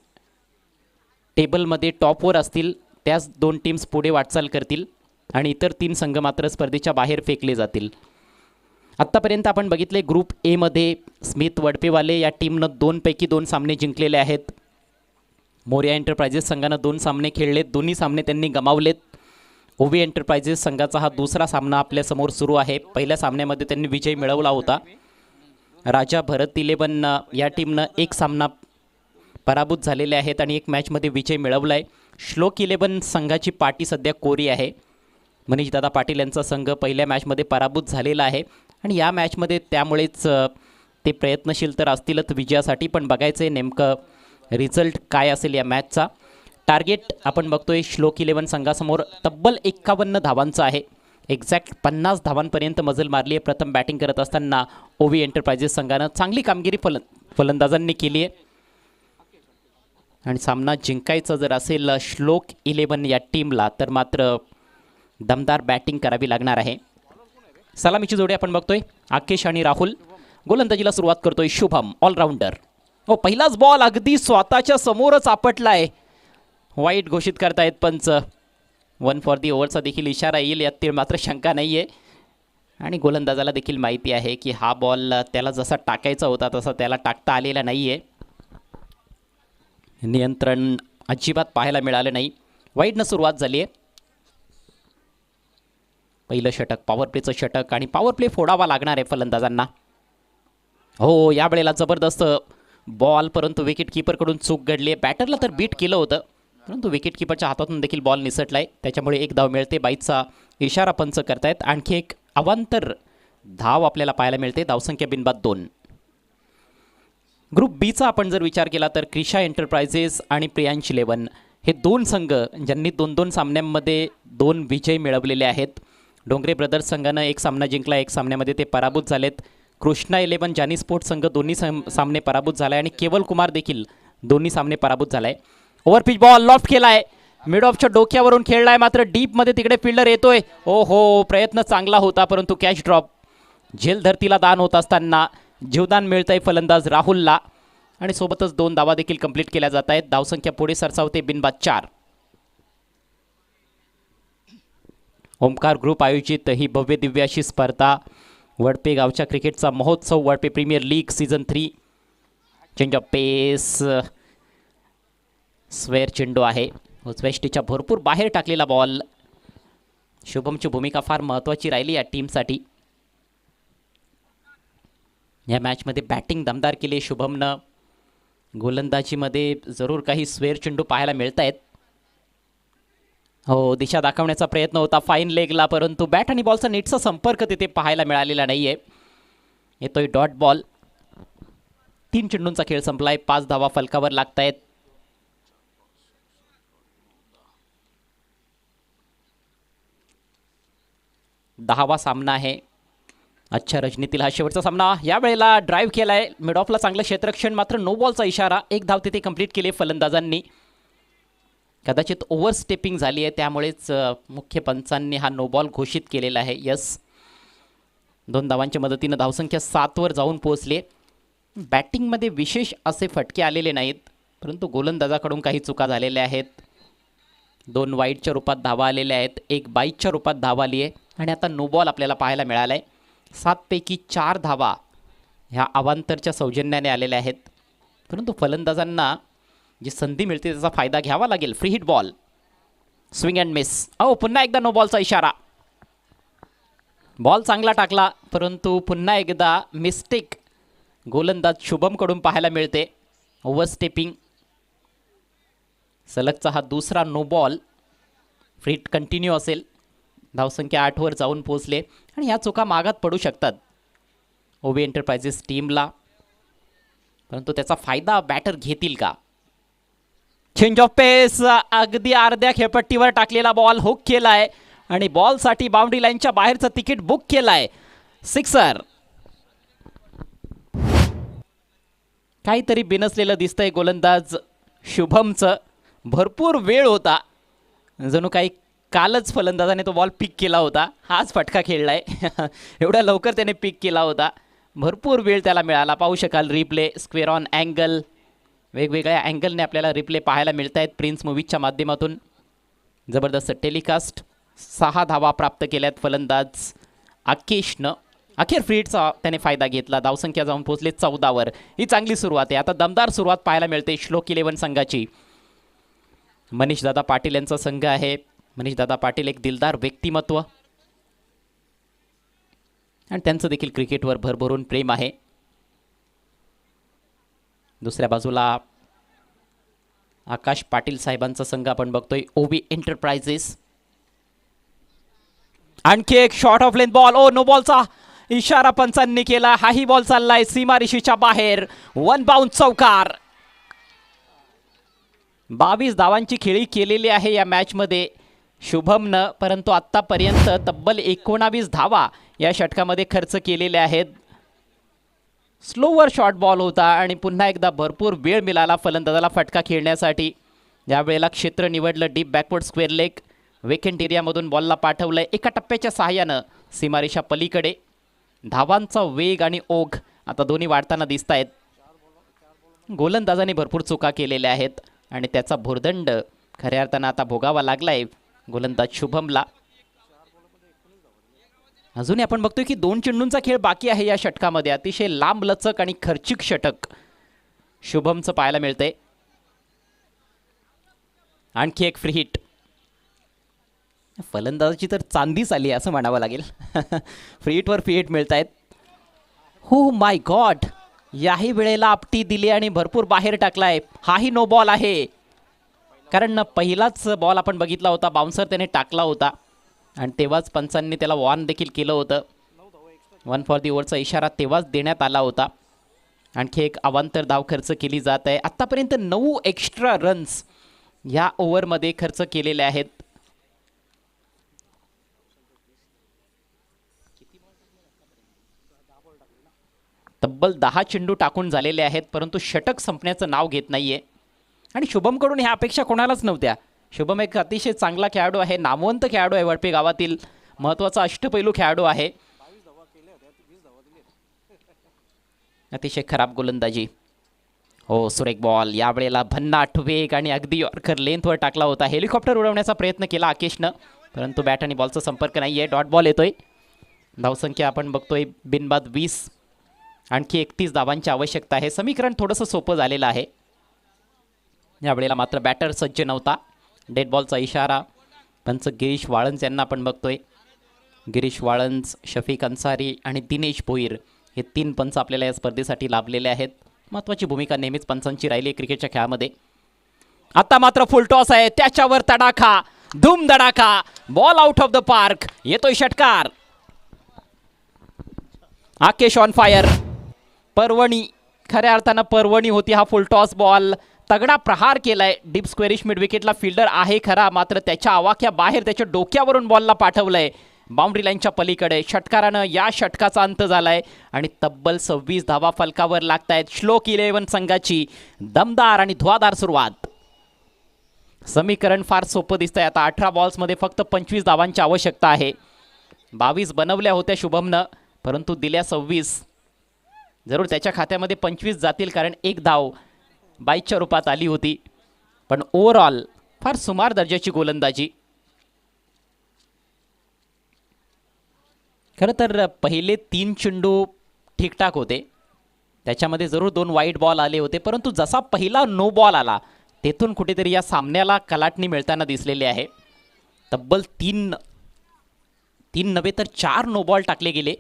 टेबलमध्ये टॉपवर असतील त्याच 2 टीम्स पुढे वाटचाल करतील आणि इतर 3 संघ मात्र स्पर्धेच्या बाहेर फेकले जातील. आत्तापर्यंत आपण बघितले ग्रुप एमध्ये स्मित वडपेवाले या टीमनं 2 पैकी 2 सामने जिंकलेले आहेत. मोरिया एंटरप्राइजेस संघानं 2 सामने खेळलेत, दोन्ही सामने त्यांनी गमावलेत. ओवी एंटरप्राइजेस संघाचा हा दुसरा सामना आपल्यासमोर सुरू आहे. पहिल्या सामन्यामध्ये त्यांनी विजय मिळवला होता. राजा भरत 11 या टीमनं 1 सामना पराभूत झालेले आहेत आणि 1 मॅचमध्ये विजय मिळवला आहे. श्लोक 11 संघाची पाठी सध्या कोरी आहे. मनीषदादा पाटील यांचा संघ पहिल्या मॅचमध्ये पराभूत झालेला आहे आणि या मॅचमध्ये त्यामुळेच ते प्रयत्नशील तर असतीलच विजयासाठी, पण बघायचं आहे नेमकं रिझल्ट काय असेल या मॅचचा. टार्गेट आपण बघतोय श्लोक 11 संघासमोर तब्बल 51 धावांचं आहे. एक्झॅक्ट 50 धावांपर्यंत मजल मारली आहे. प्रथम बॅटिंग करत असताना ओवी एंटरप्राइजेस संघानं चांगली कामगिरी फलंदाजांनी केली आहे आणि सामना जिंकायचा जर असेल श्लोक 11 या टीमला तर मात्र दमदार बॅटिंग करावी लागणार आहे. सलामीची जोडी आपण बघतोय आकेश आणि राहुल. गोलंदाजीला सुरुवात करतोय शुभम ऑलराऊंडर. पहिलाच बॉल अगदी स्वतःच्या समोरच आपटलाय. वाईट घोषित करतायत पंच. 1 फॉर दी ओव्हरचा देखील इशारा येईल यात मात्र शंका नाही आहे आणि गोलंदाजाला देखील माहिती आहे की हा बॉल त्याला जसा टाकायचा होता तसा त्याला टाकता आलेला नाही आहे. नियंत्रण अजिबात पाहायला मिळालं नाही. वाईटनं सुरुवात झाली आहे. पहिलं षटक पॉवर प्लेचं षटक आणि पॉवर प्ले फोडावा लागणार आहे फलंदाजांना. हो यावेळेला जबरदस्त बॉल परंतु विकेट कीपरकडून चूक घडली आहे. बॅटरला तर बीट केलं होतं परंतु विकेट कीपरच्या हातातून देखील बॉल निसटलाय. त्याच्यामुळे एक धाव मिळते. बाईचा इशारा पंच करतायत. आणखी एक अवांतर धाव आपल्याला पाहायला मिळते. धावसंख्या बिनबाद 2. ग्रुप बीचा आपण जर विचार केला तर क्रिशा एंटरप्राइजेस आणि प्रियांश 11 हे दोन संघ ज्यांनी 2-2 सामन्यांमध्ये 2 विजय मिळवलेले आहेत. डोंगरे ब्रदर्स संघानं एक सामना जिंकला. एक सामन्यामध्ये ते पराभूत झालेत. कृष्णा 11 जानी स्पोर्ट्स संघ दोन्ही सामने पराभूत झालाय आणि केवल कुमार देखील दोन्ही सामने पराभूत झालाय. ओव्हरपिच बॉल लॉफ्ट केलाय. मिड ऑफच्या डोक्यावरून खेळलाय मात्र डीपमध्ये तिकडे फिल्डर येतोय. हो प्रयत्न चांगला होता परंतु कॅच ड्रॉप. झेल धरतीला दान होत असताना जीवदान मिळतंय फलंदाज राहुलला आणि सोबतच 2 धावा देखील कंप्लीट केल्या जात आहेत. धावसंख्या पुढे सरसावते बिनबाद 4. ओमकार ग्रुप आयोजित ही भव्य दिव्य अशी स्पर्धा वडपे गावच्या क्रिकेटचा महोत्सव Wadpe premier league season 3. Change of pace square चेंडू आहे. उजव्याष्टीच्या भरपूर बाहेर टाकलेला बॉल. शुभमची भूमिका फार महत्त्वाची राहिली या टीमसाठी. या मॅचमध्ये बॅटिंग दमदार केली शुभमनं. गोलंदाजीमध्ये जरूर काही स्वेअर चेंडू पाहायला मिळत आहेत. हो दिशा दाखवण्याचा प्रयत्न होता फाईन लेगला परंतु बॅट आणि बॉलचा नीटचा संपर्क तिथे पाहायला मिळालेला नाही आहे. येतोय डॉट बॉल. 3 चेंडूंचा खेळ संपलाय. 5 धावा फलकावर लागत आहेत. दहावा सामना आहे अच्छा रजनीतील हा शेवटचा सामना. यावेळेला ड्राईव्ह केलाय. मिड ऑफला चांगलं क्षेत्ररक्षण मात्र नो बॉलचा इशारा. 1 धाव तिथे कंप्लीट केली फलंदाजांनी. कदाचित ओव्हर स्टेपिंग झाली आहे त्यामुळेच मुख्य पंचांनी हा नो बॉल घोषित केलेला आहे. यस 2 धावांच्या मदतीनं धावसंख्या 7 वर जाऊन पोहोचले. बॅटिंगमध्ये विशेष असे फटके आलेले नाहीत परंतु गोलंदाजाकडून काही चुका झालेल्या आहेत. 2 वाईडच्या रूपात धावा आलेल्या आहेत. 1 बाईटच्या रूपात धावा आली आहे आणि आता नो बॉल आपल्याला पाहायला मिळाला आहे. 7 पैकी 4 धावा ह्या अवांतरच्या सौजन्याने आलेल्या आहेत परंतु फलंदाजांना जी संधी मिळते त्याचा फायदा घ्यावा लागेल. Free hit ball swing and miss. पुन्हा एकदा नो बॉलचा इशारा. बॉल चांगला टाकला परंतु पुन्हा एकदा मिस्टेक गोलंदाज शुभमकडून पाहायला मिळते. Over stepping. सलगचा हा दुसरा no ball. Free hit continue असेल. धावसंख्या 8 वर जाऊन पोहोचले आणि ह्या चुका मागात पडू शकतात ओवी एंटरप्राइजेस टीमला परंतु त्याचा फायदा बॅटर घेतील का. चेंज ऑफ पेस अगदी अर्ध्या खेळपट्टीवर टाकलेला बॉल हुक केलाय आणि बॉलसाठी बाउंड्री लाईनच्या बाहेरचं तिकीट बुक केलाय. सिक्सर. काहीतरी बिनसलेलं दिसतंय गोलंदाज शुभमचं. भरपूर वेळ होता जणू काही कालच फलंदाजाने तो बॉल पिक केला होता. हाच फटका खेळलाय. एवढ्या लवकर त्याने पिक केला होता. भरपूर वेळ त्याला मिळाला. पाहू शकाल रिप्ले स्क्वेअर ऑन अँगल. वेगवेगळ्या अँगलने आपल्याला रिप्ले पाहायला मिळत आहेत प्रिन्स मूवीजच्या माध्यमातून. जबरदस्त टेलिकास्ट. 6 धावा प्राप्त केल्यात फलंदाज आकेशनं. अखेर फ्रीडचा त्याने फायदा घेतला. धावसंख्या जाऊन पोहोचले 14 वर. ही चांगली सुरुवात आहे. आता दमदार सुरुवात पाहायला मिळते श्लोक 11 संघाची. मनीषदादा पाटील यांचा संघ आहे. मनीषदादा पाटील एक दिलदार व्यक्तिमत्व आणि त्यांचं देखील क्रिकेटवर भरभरून प्रेम आहे. दुसऱ्या बाजूला आकाश पाटील साहेबांचा संघ आपण बघतोय ओवी एंटरप्राइजेस. आणखी एक short of length ball. No बॉलचा इशारा पंचांनी केला. हाही बॉल चाललाय सीमारेषेच्या बाहेर. 1 बाउंस चौकार. 22 धावांची खेळी केलेली आहे या मॅचमध्ये शुभमनं, परंतु आत्तापर्यंत तब्बल 19 धावा या षटकामध्ये खर्च केलेल्या आहेत. स्लोवर शॉर्ट बॉल होता आणि पुन्हा एकदा भरपूर वेळ मिळाला फलंदाजाला फटका खेळण्यासाठी. यावेळेला क्षेत्र निवडलं deep backward square leg. Vacant एरियामधून बॉलला पाठवलंय एका टप्प्याच्या सहाय्यानं सीमारेषा पलीकडे. धावांचा वेग आणि ओघ आता दोन्ही वाढताना दिसत आहेत. गोलंदाजाने भरपूर चुका केलेल्या आहेत आणि त्याचा भुर्दंड खऱ्या अर्थानं आता भोगावा लागलाय गोलंदाज शुभमला. अजूनही आपण बघतोय की 2 चेंडूंचा खेळ बाकी आहे या षटकामध्ये. अतिशय लांब लचक आणि खर्चिक षटक शुभमचं पाहायला मिळतंय. आणखी एक फ्री हिट. फलंदाजाची तर चांदीच आली असं म्हणावं लागेल. फ्री हिटवर फ्री हिट मिळत आहेत. हो माय गॉड, याही वेळेला आपटी दिली आणि भरपूर बाहेर टाकलाय. हाही नो बॉल आहे, कारण पहिलाच बॉल आपण बघितला होता, बाउन्सर त्याने टाकला होता आणि तेव्हाच पंचांनी त्याला वॉर्न देखील केलं होतं. 1 फॉर दी ओव्हरचा इशारा तेव्हाच देण्यात आला होता. आणखी एक अवांतर धाव खर्च केली जात आहे. आत्तापर्यंत 9 एक्स्ट्रा रन्स या ओव्हरमध्ये खर्च केलेले आहेत. तब्बल 10 चेंडू टाकून झालेले आहेत, परंतु षटक संपण्याचं नाव घेत नाहीये. आणि शुभमकडून ह्या अपेक्षा कोणालाच नव्हत्या. शुभम एक अतिशय चांगला खेळाडू आहे, नामवंत खेळाडू आहे, वडपे गावातील महत्त्वाचा अष्टपैलू खेळाडू आहे. अतिशय खराब गोलंदाजी. हो, सुरेख बॉल. यावेळेला भन्नाट वेग आणि अगदी यॉर्कर लेंथवर टाकला होता. हेलिकॉप्टर उडवण्याचा प्रयत्न केला आकेशनं, परंतु बॅट आणि बॉलचा संपर्क नाही आहे. डॉट बॉल येतोय. धावसंख्या आपण बघतोय बिनबाद 20. आणखी 31 धावांची आवश्यकता आहे. समीकरण थोडंसं सोपं झालेलं आहे. यावेळेला मात्र बॅटर सज्ज नव्हता. डेड बॉलचा इशारा. पंच गिरीश वाळंज यांना आपण बघतोय. गिरीश वाळंज, शफीक अन्सारी आणि दिनेश भोईर हे 3 पंच आपल्याला या स्पर्धेसाठी लाभलेले आहेत. महत्त्वाची भूमिका नेहमीच पंचांची राहिली आहे क्रिकेटच्या खेळामध्ये. आता मात्र फुल टॉस आहे, त्याच्यावर तडाखा, धूम धडाका. Ball out of the park. येतोय षटकार. Aakesh on fire. पर्वणी, खऱ्या अर्थानं पर्वणी होती हा फुल टॉस बॉल. तगडा प्रहार केलाय. डीप स्क्वेरिश मिड विकेटला फिल्डर आहे खरा, मात्र त्याच्या आवाक्या बाहेर त्याच्या डोक्यावरून बॉलला पाठवलंय बाउंड्री लाईनच्या पलीकडे. षटकारानं या षटकाचा अंत झालाय आणि तब्बल 26 धावा फलकावर लागतायत. श्लोक 11 संघाची दमदार आणि धुवाधार सुरुवात. समीकरण फार सोपं दिसतंय. आता 18 बॉल्समध्ये फक्त 25 धावांची आवश्यकता आहे. 22 बनवल्या होत्या शुभमनं, परंतु दिल्या 26. जरूर त्याच्या खात्यामध्ये 25 जातील, कारण एक धाव बाईच्या रूपात आली होती. पण ओव्हरऑल फार सुमार दर्जाची गोलंदाजी. खरं तर पहिले 3 चेंडू ठीकठाक होते. त्याच्यामध्ये जरूर 2 वाईट बॉल आले होते, परंतु जसा पहिला नो बॉल आला तेथून कुठेतरी या सामन्याला कलाटणी मिळताना दिसलेली आहे. तब्बल 3 नव्हे तर 4 नो बॉल टाकले गेले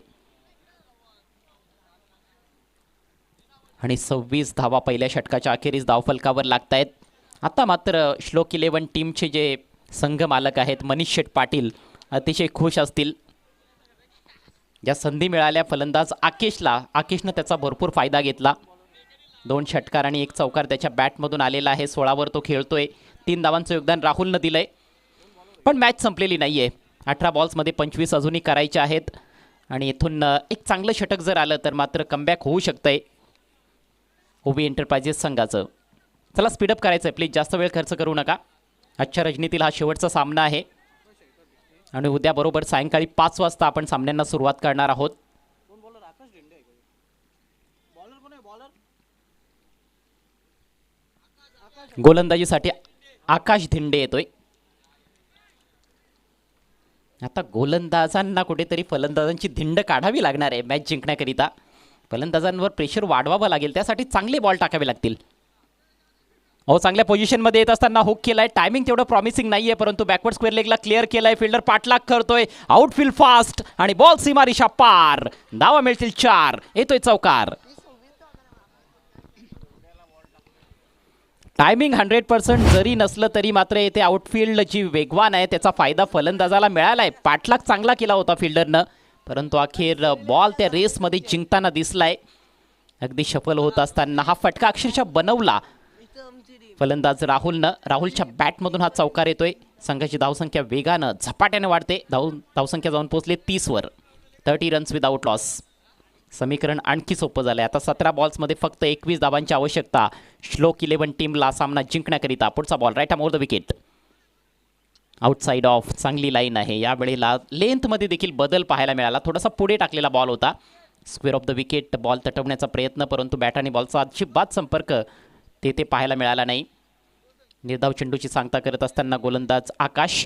आणि 26 धावा पहिल्या षटकाच्या अखेरीस धावफलकावर लागतायत. आता मात्र श्लोक 11 टीमचे जे संघ मालक आहेत मनीष शेठ पाटील अतिशय खुश असतील. ज्या संधी मिळाल्या फलंदाज आकेशनं त्याचा भरपूर फायदा घेतला. 2 षटकार आणि 1 चौकार त्याच्या बॅटमधून आलेला आहे. 16वर तो खेळतोय. 3 धावांचं योगदान राहुलनं दिलंय. पण मॅच संपलेली नाहीये. 18 बॉल्समध्ये 25 अजूनही करायचे आहेत आणि इथून एक चांगलं षटक जर आलं तर मात्र कमबॅक होऊ शकतंय ओबी एंटरप्राइजेस संघाचं. चला स्पीडअप करायचं आहे प्लीज, जास्त वेळ खर्च करू नका. आजच्या रजनीतील हा शेवटचा सामना आहे आणि उद्या बरोबर सायंकाळी 5 वाजता आपण सामन्यांना सुरुवात करणार आहोत. गोलंदाजीसाठी आकाश धिंडे येतोय. आता गोलंदाजांना कुठेतरी फलंदाजांची धिंड काढावी लागणार आहे मॅच जिंकण्याकरिता. फलंदाजांवर प्रेशर वाढवावं लागेल, त्यासाठी चांगले बॉल टाकावे लागतील. हो, चांगल्या पोझिशनमध्ये येत असताना हुक केलाय. टायमिंग तेवढं प्रॉमिसिंग नाहीये, परंतु बॅकवर्ड स्क्वेअर लेगला क्लिअर केलाय. फिल्डर पाठलाग करतोय. आउटफील्ड फास्ट आणि बॉल सीमारेषा पार. धावा मिळतील 4. येतोय चौकार. टायमिंग 100% जरी नसलं तरी मात्र येथे आउटफील्ड जी वेगवान आहे त्याचा फायदा फलंदाजाला मिळालाय. पाठलाग चांगला केला होता फिल्डरनं, परंतु अखेर बॉल त्या रेसमध्ये जिंकताना दिसलाय. अगदी सफल होत असताना हा फटका अक्षरशः बनवला फलंदाज राहुलच्या बॅटमधून हा चौकार येतोय. संघाची धावसंख्या वेगानं झपाट्याने वाढते. धावसंख्या जाऊन पोहोचले 30 वर. 30 रन्स विदाऊट लॉस. समीकरण आणखी सोपं झालं आहे. आता 17 बॉल्समध्ये फक्त 21 धावांची आवश्यकता श्लोक 11 टीमला सामना जिंकण्याकरिता. पुढचा ball right more the wicket. Outside off. चांगली लाईन आहे. यावेळेला लेंथमध्ये देखील बदल पाहायला मिळाला. थोडासा पुढे टाकलेला बॉल होता. Square off the wicket. Ball तटवण्याचा प्रयत्न, परंतु बॅट आणि बॉलचा अजिबात संपर्क ते पाहायला मिळाला नाही. निर्धाव चेंडूची सांगता करत असताना गोलंदाज आकाश.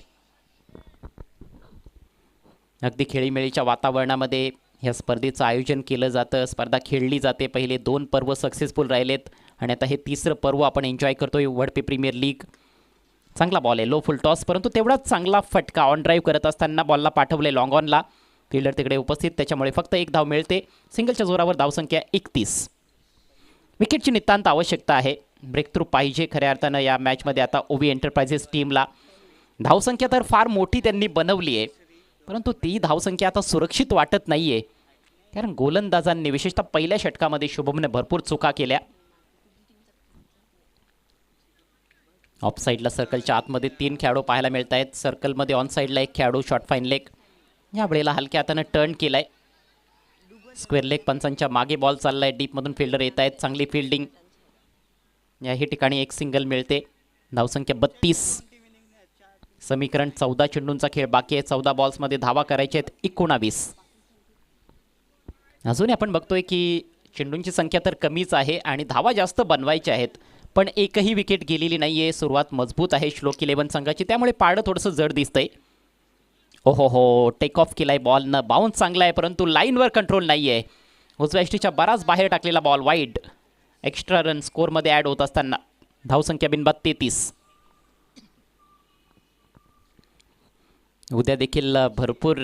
अगदी खेळीमेळीच्या वातावरणामध्ये ह्या स्पर्धेचं आयोजन केलं जातं. स्पर्धा खेळली जाते. पहिले 2 पर्व सक्सेसफुल राहिलेत आणि आता हे 3रं पर्व आपण एन्जॉय करतोय. Wadpe premier league. चांगला बॉल आहे. लो फुल टॉस, परंतु तेवढाच चांगला फटका. ऑन ड्राईव्ह करत असताना बॉलला पाठवले लॉंग ऑनला. फिल्डर तिकडे उपस्थित, त्याच्यामुळे फक्त 1 धाव मिळते. सिंगलच्या जोरावर धावसंख्या 31. विकेटची नितांत आवश्यकता आहे. ब्रेक थ्रू पाहिजे खऱ्या अर्थानं या मॅचमध्ये. आता ओवी एंटरप्राइजेस टीमला धावसंख्या तर फार मोठी त्यांनी बनवली आहे, परंतु ती धावसंख्या आता सुरक्षित वाटत नाही आहे. कारण गोलंदाजांनी विशेषतः पहिल्या षटकामध्ये शुभमने भरपूर चुका केल्या. ऑफ साईडला सर्कलच्या आतमध्ये 3 खेळाडू पाहायला मिळत आहेत. सर्कलमध्ये ऑन साईडला 1 खेळाडू. Short fine leg. या वेळेला हलक्या हातानं टर्न केलाय. Square leg. पंचांच्या मागे बॉल चाललाय. डीपमधून फिल्डर येत आहेत. चांगली फिल्डिंग. याही ठिकाणी 1 सिंगल मिळते. धावसंख्या 32. समीकरण 14 चेंडूंचा खेळ बाकी आहे. 14 बॉल्समध्ये धावा करायच्या आहेत 19. अजूनही आपण बघतोय की चेंडूंची संख्या तर कमीच आहे आणि धावा जास्त बनवायच्या आहेत, पण एकही विकेट गेलेली नाही आहे. सुरुवात मजबूत आहे श्लोक 11 संघाची, त्यामुळे पारडं थोडंसं जड दिसतंय. हो टेक ऑफ केलाय बॉलनं. बाउन्स चांगला आहे, परंतु लाईनवर कंट्रोल नाही आहे. उजव्या यष्टीच्या बराच बाहेर टाकलेला बॉल वाईड. एक्स्ट्रा रन स्कोअरमध्ये ॲड होत असताना धावसंख्या बिनबाद 33. उद्या देखील भरपूर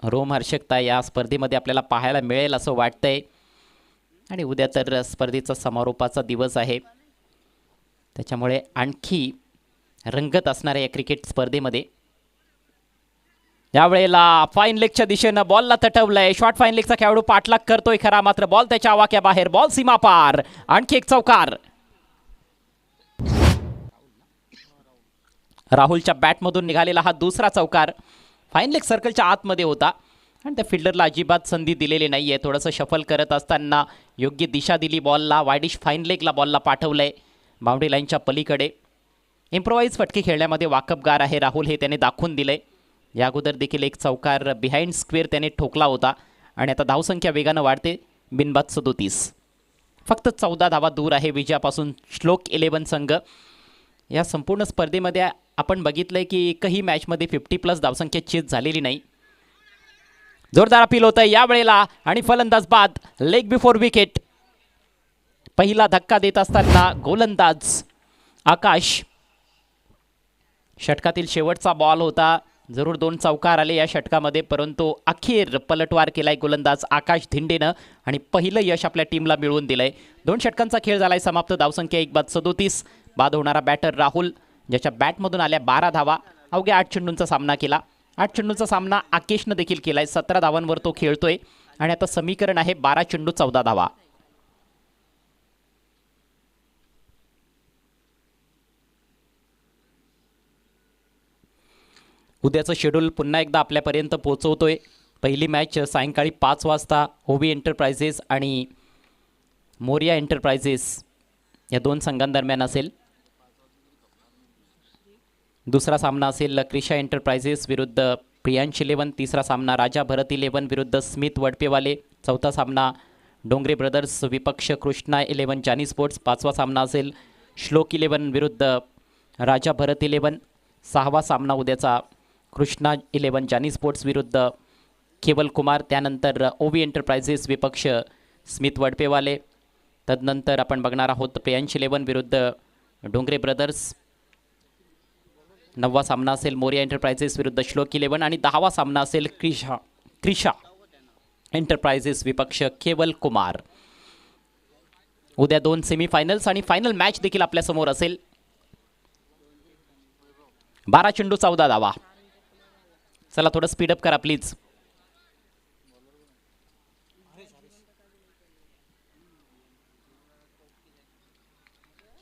रोमहर्षकता या स्पर्धेमध्ये आपल्याला पाहायला मिळेल असं वाटतंय. आणि उद्या तर स्पर्धेचा समारोपाचा दिवस आहे, त्याच्यामुळे आणखी रंगत असणार आहे या क्रिकेट स्पर्धेमध्ये. यावेळेला फाईन लेगच्या दिशेनं बॉलला तटवलंय. शॉर्ट फाईन लेगचा खेळाडू पाठलाग करतोय खरा, मात्र बॉल त्याच्या आवाक्याबाहेर. बॉल सीमा पार. आणखी एक चौकार. राहुलच्या बॅटमधून निघालेला हा दुसरा चौकार. फाईन लेग सर्कलच्या आतमध्ये होता आणि त्या फिल्डरला अजिबात संधी दिलेली नाही आहे. थोडंसं शफल करत असताना योग्य दिशा दिली बॉलला. वायडिश फाईन लेगला बॉलला पाठवलंय बाउंड्री लाईनच्या पलीकडे. इम्प्रोवाइज फटके खेळण्यामध्ये वाकबगार आहे राहुल, हे त्याने दाखवून दिलंय. या अगोदर देखील एक चौकार बिहाइंड स्क्वेअर त्याने ठोकला होता. आणि आता धावसंख्या वेगानं वाढते. बिनबाद 37. फक्त 14 धावा दूर आहे विजयापासून श्लोक 11 संघ. या संपूर्ण स्पर्धेमध्ये आपण बघितलंय की एकही मॅचमध्ये 50+ धावसंख्या चेस झालेली नाही. जोरदार अपील होतं यावेळेला आणि फलंदाज बाद. Leg before wicket. पहिला धक्का देत असताना गोलंदाज आकाश. षटकातील शेवटचा बॉल होता. जरूर 2 चौकार आले या षटकामध्ये, परंतु अखेर पलटवार केलाय गोलंदाज आकाश धिंडेनं आणि पहिलं यश आपल्या टीमला मिळवून दिलंय. 2 षटकांचा खेळ झालाय समाप्त. धावसंख्या 1/37. बाद होणारा बॅटर राहुल, ज्याच्या बॅटमधून आल्या 12 धावा. अवघ्या 8 चेंडूंचा सामना केला. 8 चेंडूंचा सामना आकेशनं देखील केलाय. 17 धावांवर तो खेळतोय आणि आता समीकरण आहे 12 चेंडू 14 धावा. उद्याचं शेड्यूल पुन्हा एकदा आपल्यापर्यंत पोहोचवतोय. पहिली मॅच सायंकाळी 5 वाजता ओवी एंटरप्राइजेस आणि मोरिया एंटरप्राइजेस या 2 संघांदरम्यान असेल. दुसरा सामना असेल क्रिशा एंटरप्राइजेस विरुद्ध प्रियांश 11. तिसरा सामना राजा भरत 11 विरुद्ध स्मिथ वडपेवाले. चौथा सामना डोंगरे ब्रदर्स विपक्ष कृष्णा 11 जानी स्पोर्ट्स. 5वा सामना असेल श्लोक 11 विरुद्ध राजा भरत 11. 6वा सामना उद्याचा कृष्णा 11 जानी स्पोर्ट्स विरुद्ध केवल कुमार. त्यानंतर ओवी एंटरप्राइजेस विपक्ष स्मिथ वडपेवाले. तदनंतर आपण बघणार आहोत प्रियांश 11 विरुद्ध डोंगरे ब्रदर्स. 9वा सामना असेल मोरिया एंटरप्राइजेस विरुद्ध श्लोक 11 आणि 10वा सामना असेल क्रिशा एंटरप्राइजेस विपक्ष केवल कुमार. उद्या 2 सेमीफायनल्स आणि फायनल मॅच देखील आपल्यासमोर असेल. 12 चेंडू 14 धावा. चला थोडं स्पीडअप करा प्लीज.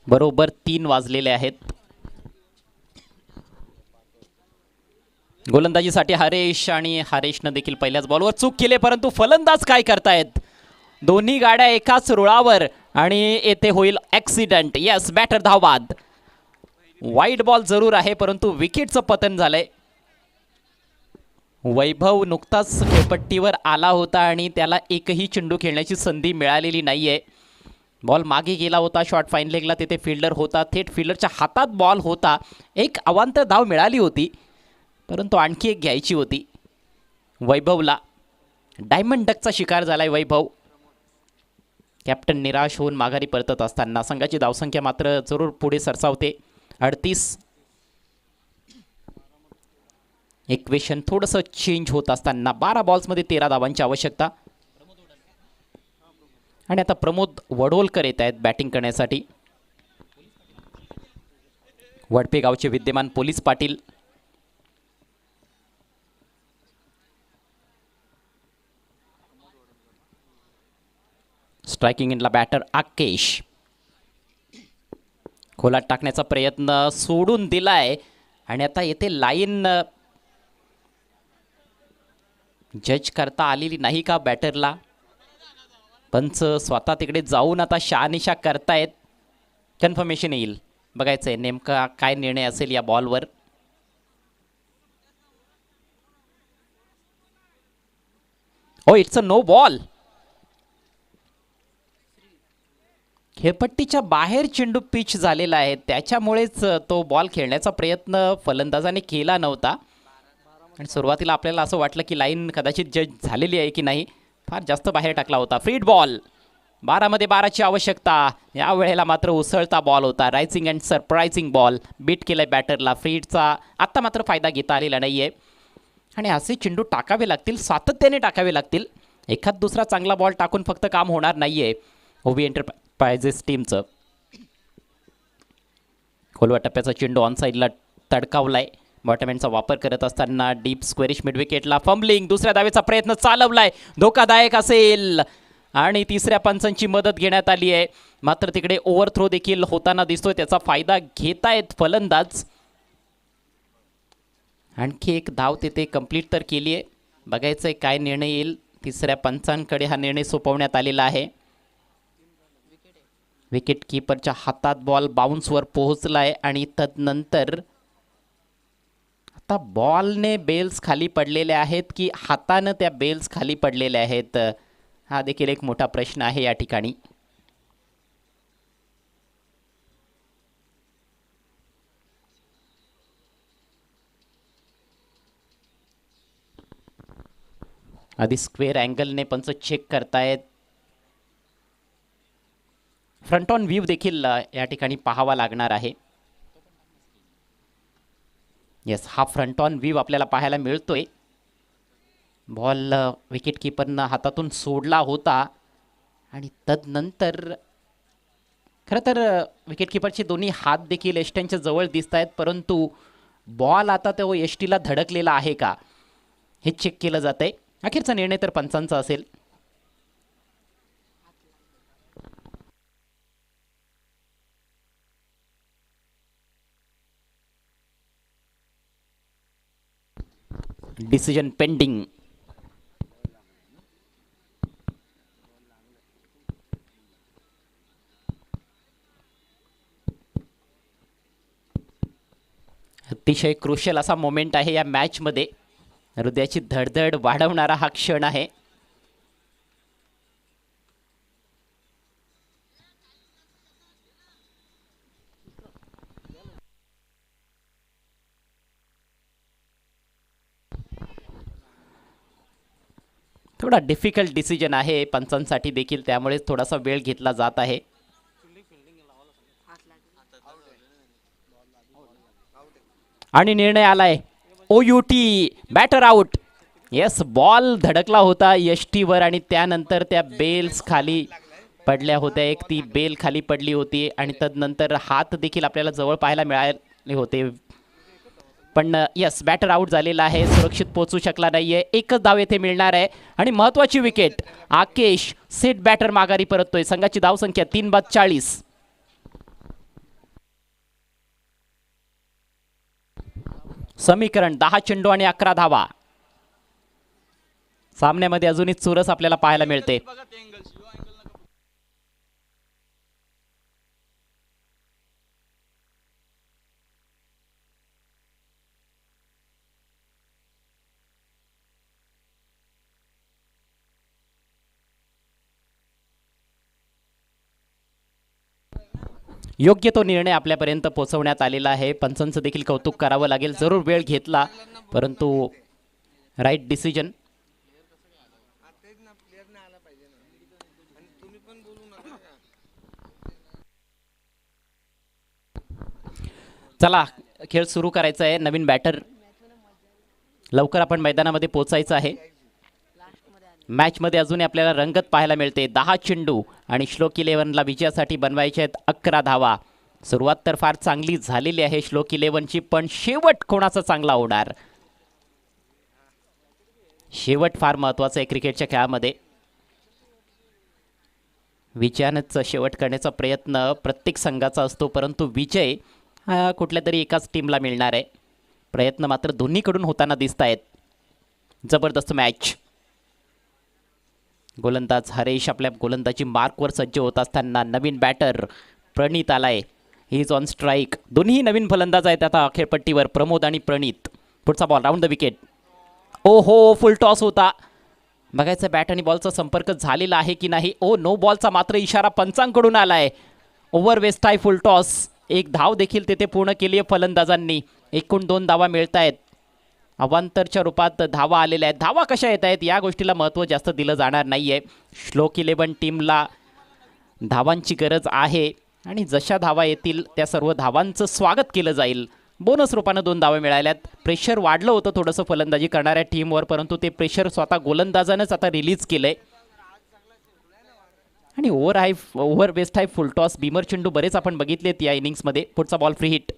बरोबर 3 वाजलेले आहेत. गोलंदाजीसाठी हरेश आणि हरेशनं देखील पहिल्याच बॉलवर चूक केली, परंतु फलंदाज काय करतायत, दोन्ही गाड्या एकाच रुळावर आणि येथे होईल ॲक्सिडेंट. यस, बॅटर धावबाद. वाईड बॉल जरूर आहे परंतु विकेटचं पतन झालंय. वैभव नुकताच खेळपट्टीवर आला होता आणि त्याला एकही चेंडू खेळण्याची संधी मिळालेली नाहीये. बॉल मागे गेला होता, शॉर्ट फाईन लेगला, तिथे फिल्डर होता, थेट फिल्डरच्या हातात बॉल होता. एक अवांतर धाव मिळाली होती परंतु आणखी एक घ्यायची होती वैभवला. डायमंड डकचा शिकार झालाय वैभव. कॅप्टन निराश होऊन माघारी परतत असताना संघाची धावसंख्या मात्र जरूर पुढे सरसावते. 38. इक्वेशन थोडंसं चेंज होत असताना 12 बॉल्समध्ये 13 धावांची आवश्यकता. आणि आता प्रमोद वडोलकर येत आहेत बॅटिंग करण्यासाठी. वडपे गावचे विद्यमान पोलीस पाटील. स्ट्रायकिंग इनला बॅटर आकेश. खोलात टाकण्याचा प्रयत्न सोडून दिलाय आणि आता येथे लाईन जज करता आलेली नाही का बॅटरला. पंच स्वतः तिकडे जाऊन आता शहानिशा करतायत. कन्फर्मेशन येईल, बघायचंय नेमका काय निर्णय असेल या बॉलवर. ओ, इट्स अ नो बॉल. खेळपट्टीच्या बाहेर चेंडू पिच झालेला आहे, त्याच्यामुळेच तो बॉल खेळण्याचा प्रयत्न फलंदाजाने केला नव्हता. आणि सुरुवातीला आपल्याला असं वाटलं की लाईन कदाचित जज झालेली आहे की नाही, फार जास्त बाहेर टाकला होता. Freed ball. 12 मध्ये 12ची आवश्यकता. या वेळेला मात्र उसळता बॉल होता. Rising and surprising ball. Beat केलाय बॅटरला. फ्रीडचा आत्ता मात्र फायदा घेता आलेला नाही आहे आणि असे चेंडू टाकावे लागतील, सातत्याने टाकावे लागतील. एखाद दुसरा चांगला बॉल टाकून फक्त काम होणार नाही आहे ओव्ही एंटरप्राइजेस टीमचं. खोलवा टप्प्याचा चेंडू ऑन साईडला तडकावलाय. बॉटमॅनचा वापर करत असताना डीप स्क्वेरिश मिड विकेटला फंबलिंग. दुसऱ्या धावेचा प्रयत्न चालवलाय, धोकादायक असेल आणि तिसऱ्या पंचांची मदत घेण्यात आली आहे. मात्र तिकडे ओव्हरथ्रो देखील होताना दिसतोय, त्याचा फायदा घेतायत फलंदाज. आणखी एक धाव तिथे कंप्लीट तर केली आहे. बघायचंय काय निर्णय येईल. तिसऱ्या पंचांकडे हा निर्णय सोपवण्यात आलेला आहे. विकेट कीपरच्या हातात बॉल बाउन्सवर पोहोचलाय आणि तदनंतर आता बॉलने बेल्स खाली पडलेले आहेत की हातानं त्या बेल्स खाली पडलेल्या आहेत, हा देखील एक मोठा प्रश्न आहे या ठिकाणी. आधी स्क्वेअर अँगलने पंच चेक करतायत. फ्रंट ऑन व्ह्यू देखील या ठिकाणी पाहावा लागणार आहे. येस, हा फ्रंट ऑन व्ह्यू आपल्याला पाहायला मिळतोय. बॉल विकेट कीपरनं हातातून सोडला होता आणि तदनंतर खरं तर विकेट कीपरचे दोन्ही हात देखील यष्ट्यांच्या जवळ दिसत आहेत, परंतु बॉल आता तो यष्टीला धडकलेला आहे का हे चेक केलं जात आहे. अखेरचा निर्णय तर पंचांचा असेल. Decision pending. अतिशय क्रुशियल असा मोमेंट आहे या मॅचमध्ये. हृदयाची धडधड वाढवणारा हा क्षण आहे. थोडा डिफिकल्ट डिसिजन आहे पंचांसाठी देखील, त्यामुळे थोडासा वेळ घेतला जात आहे. आणि निर्णय आलाय OUT, batter out. Yes, ball धडकला होता यष्टीवर आणि त्यानंतर त्या बेल्स खाली पडल्या होत्या. एक ती बेल खाली पडली होती आणि तदनंतर हात देखील आपल्याला जवळ पाहायला मिळाले होते. पण यस, बॅटर आउट झालेला आहे, सुरक्षित पोहोचू शकला नाहीये. एकच धाव येथे मिळणार आहे आणि महत्त्वाची विकेट. आकेश सेट बॅटर माघारी परततोय. संघाची धावसंख्या 3 बाद 40. समीकरण 10 चेंडू आणि 11 धावा. सामन्यामध्ये अजूनही चुरस आपल्याला पाहायला मिळते. योग्य तो निर्णय आपल्यापर्यंत पोहोचवण्यात आलेला आहे. पंचांचं देखील कौतुक करावं लागेल. जरूर वेळ घेतला परंतु राईट डिसिजन. चला खेळ सुरू करायचा आहे. नवीन बॅटर लवकर आपण मैदानामध्ये पोहोचायचं आहे. मॅचमध्ये अजूनही आपल्याला रंगत पाहायला मिळते. 10 चेंडू आणि श्लोक 11ला विजयासाठी बनवायचे आहेत 11 धावा. सुरुवात तर फार चांगली झालेली आहे श्लोक 11ची, पण शेवट कोणाचा चांगला होणार? शेवट फार महत्त्वाचा आहे क्रिकेटच्या खेळामध्ये. विजयानंच शेवट करण्याचा प्रयत्न प्रत्येक संघाचा असतो, परंतु विजय हा कुठल्या तरी एकाच टीमला मिळणार आहे. प्रयत्न मात्र दोन्हीकडून होताना दिसत आहेत. जबरदस्त मॅच. गोलंदाज हरेश आपल्या गोलंदाजी मार्कवर सज्ज होत असताना नवीन बॅटर प्रणीत आलाय. He is on strike. दोन्ही नवीन फलंदाज आहेत आता खेळपट्टीवर, प्रमोद आणि प्रणीत. पुढचा बॉल राऊंड द विकेट. ओहो, फुल टॉस होता. बघायचं बॅट आणि बॉलचा संपर्क झालेला आहे की नाही. ओ नो बॉलचा मात्र इशारा पंचांकडून आलाय. ओव्हर वेस्ट आहे, फुल टॉस. एक धाव देखील तेथे पूर्ण केली आहे फलंदाजांनी. एकूण 2 धावा मिळत आहेत. अवांतरच्या रूपात धावा आलेल्या आहेत. धावा कशा येत आहेत या गोष्टीला महत्त्व जास्त दिलं जाणार नाही आहे. श्लोक 11 टीमला धावांची गरज आहे आणि जशा धावा येतील त्या सर्व धावांचं स्वागत केलं जाईल. बोनस रूपानं 2 धावा मिळाल्यात. प्रेशर वाढलं होतं थोडंसं फलंदाजी करणाऱ्या टीमवर, परंतु ते प्रेशर स्वतः गोलंदाजानंच आता रिलीज केलंय. आणि ओव्हर वेस्ट आहे, फुल टॉस. बीमर चेंडू बरेच आपण बघितलेत या इनिंग्समध्ये. पुढचा बॉल फ्री हिट.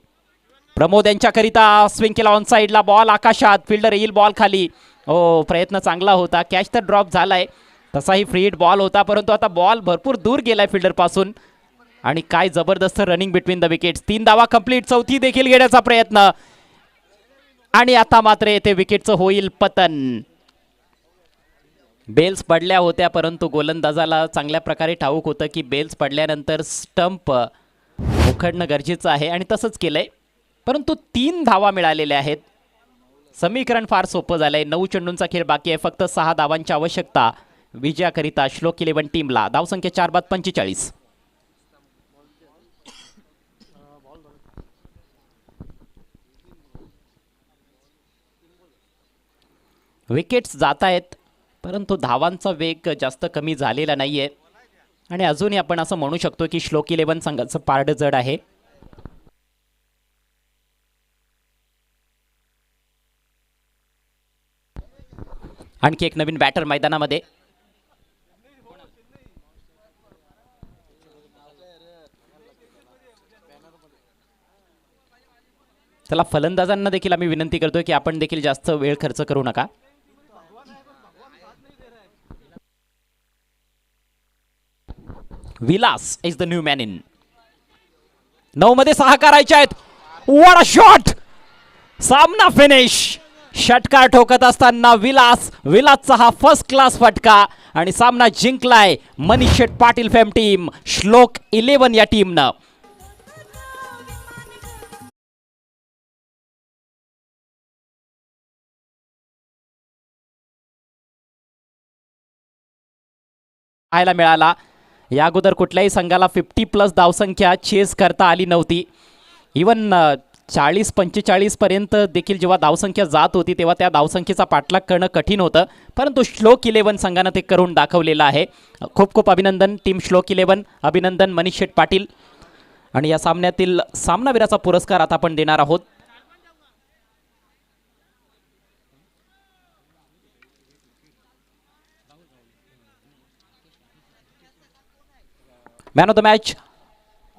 प्रमोद यांच्याकरिता स्विंग केला ऑन साईडला. बॉल आकाशात, फिल्डर येईल बॉल खाली. हो, प्रयत्न चांगला होता. कॅच तर ड्रॉप झालाय. तसाही फ्री हिट बॉल होता, परंतु आता बॉल भरपूर दूर गेलाय फिल्डरपासून. आणि काय जबरदस्त रनिंग बिटवीन द विकेट्स. 3 धावा कंप्लीट. चौथी देखील घेण्याचा प्रयत्न आणि आता मात्र येथे विकेटचं होईल पतन. बेल्स पडल्या होत्या, परंतु गोलंदाजाला चांगल्या प्रकारे ठाऊक होतं की बेल्स पडल्यानंतर स्टंप उखडणं गरजेचं आहे आणि तसंच केलंय. परंतु 3 धावा मिळालेल्या आहेत. समीकरण फार सोपं झालंय. 9 चेंडूंचा खेळ बाकी आहे. फक्त 6 धावांची आवश्यकता विजयाकरिता श्लोक 11 टीमला. धावसंख्या 4 बाद 45. विकेट्स जात आहेत, परंतु धावांचा वेग जास्त कमी झालेला नाहीये आणि अजूनही आपण असं म्हणू शकतो की श्लोक 11 संघाचं पारडं जड आहे. आणखी एक नवीन बॅटर मैदानामध्ये. चला, फलंदाजांना देखील आम्ही विनंती करतोय की आपण देखील जास्त वेळ खर्च करू नका. Vilas is the new man in. 9 मध्ये 6 करायचे आहेत. What a shot. सामना फिनिश. षटकार ठोकत असताना विलासचा हा फर्स्ट क्लास फटका आणि सामना जिंकलाय मनीष शेठ पाटील फेम टीम श्लोक 11 या टीमनं. पाहायला मिळाला. या अगोदर कुठल्याही संघाला 50+ धावसंख्या चेस करता आली नव्हती. इवन 40-45 पर्यंत देखील जेव्हा धावसंख्या जात होती तेव्हा त्या धावसंख्येचा पाठलाग करणं कठीण होतं, परंतु श्लोक 11 संघानं ते करून दाखवलेलं आहे. खूप खूप अभिनंदन टीम श्लोक 11. अभिनंदन मनीष शेठ पाटील. आणि या सामन्यातील सामनावीराचा पुरस्कार आता आपण देणार आहोत. Man of the match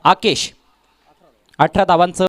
Akesh. 18 धावांचं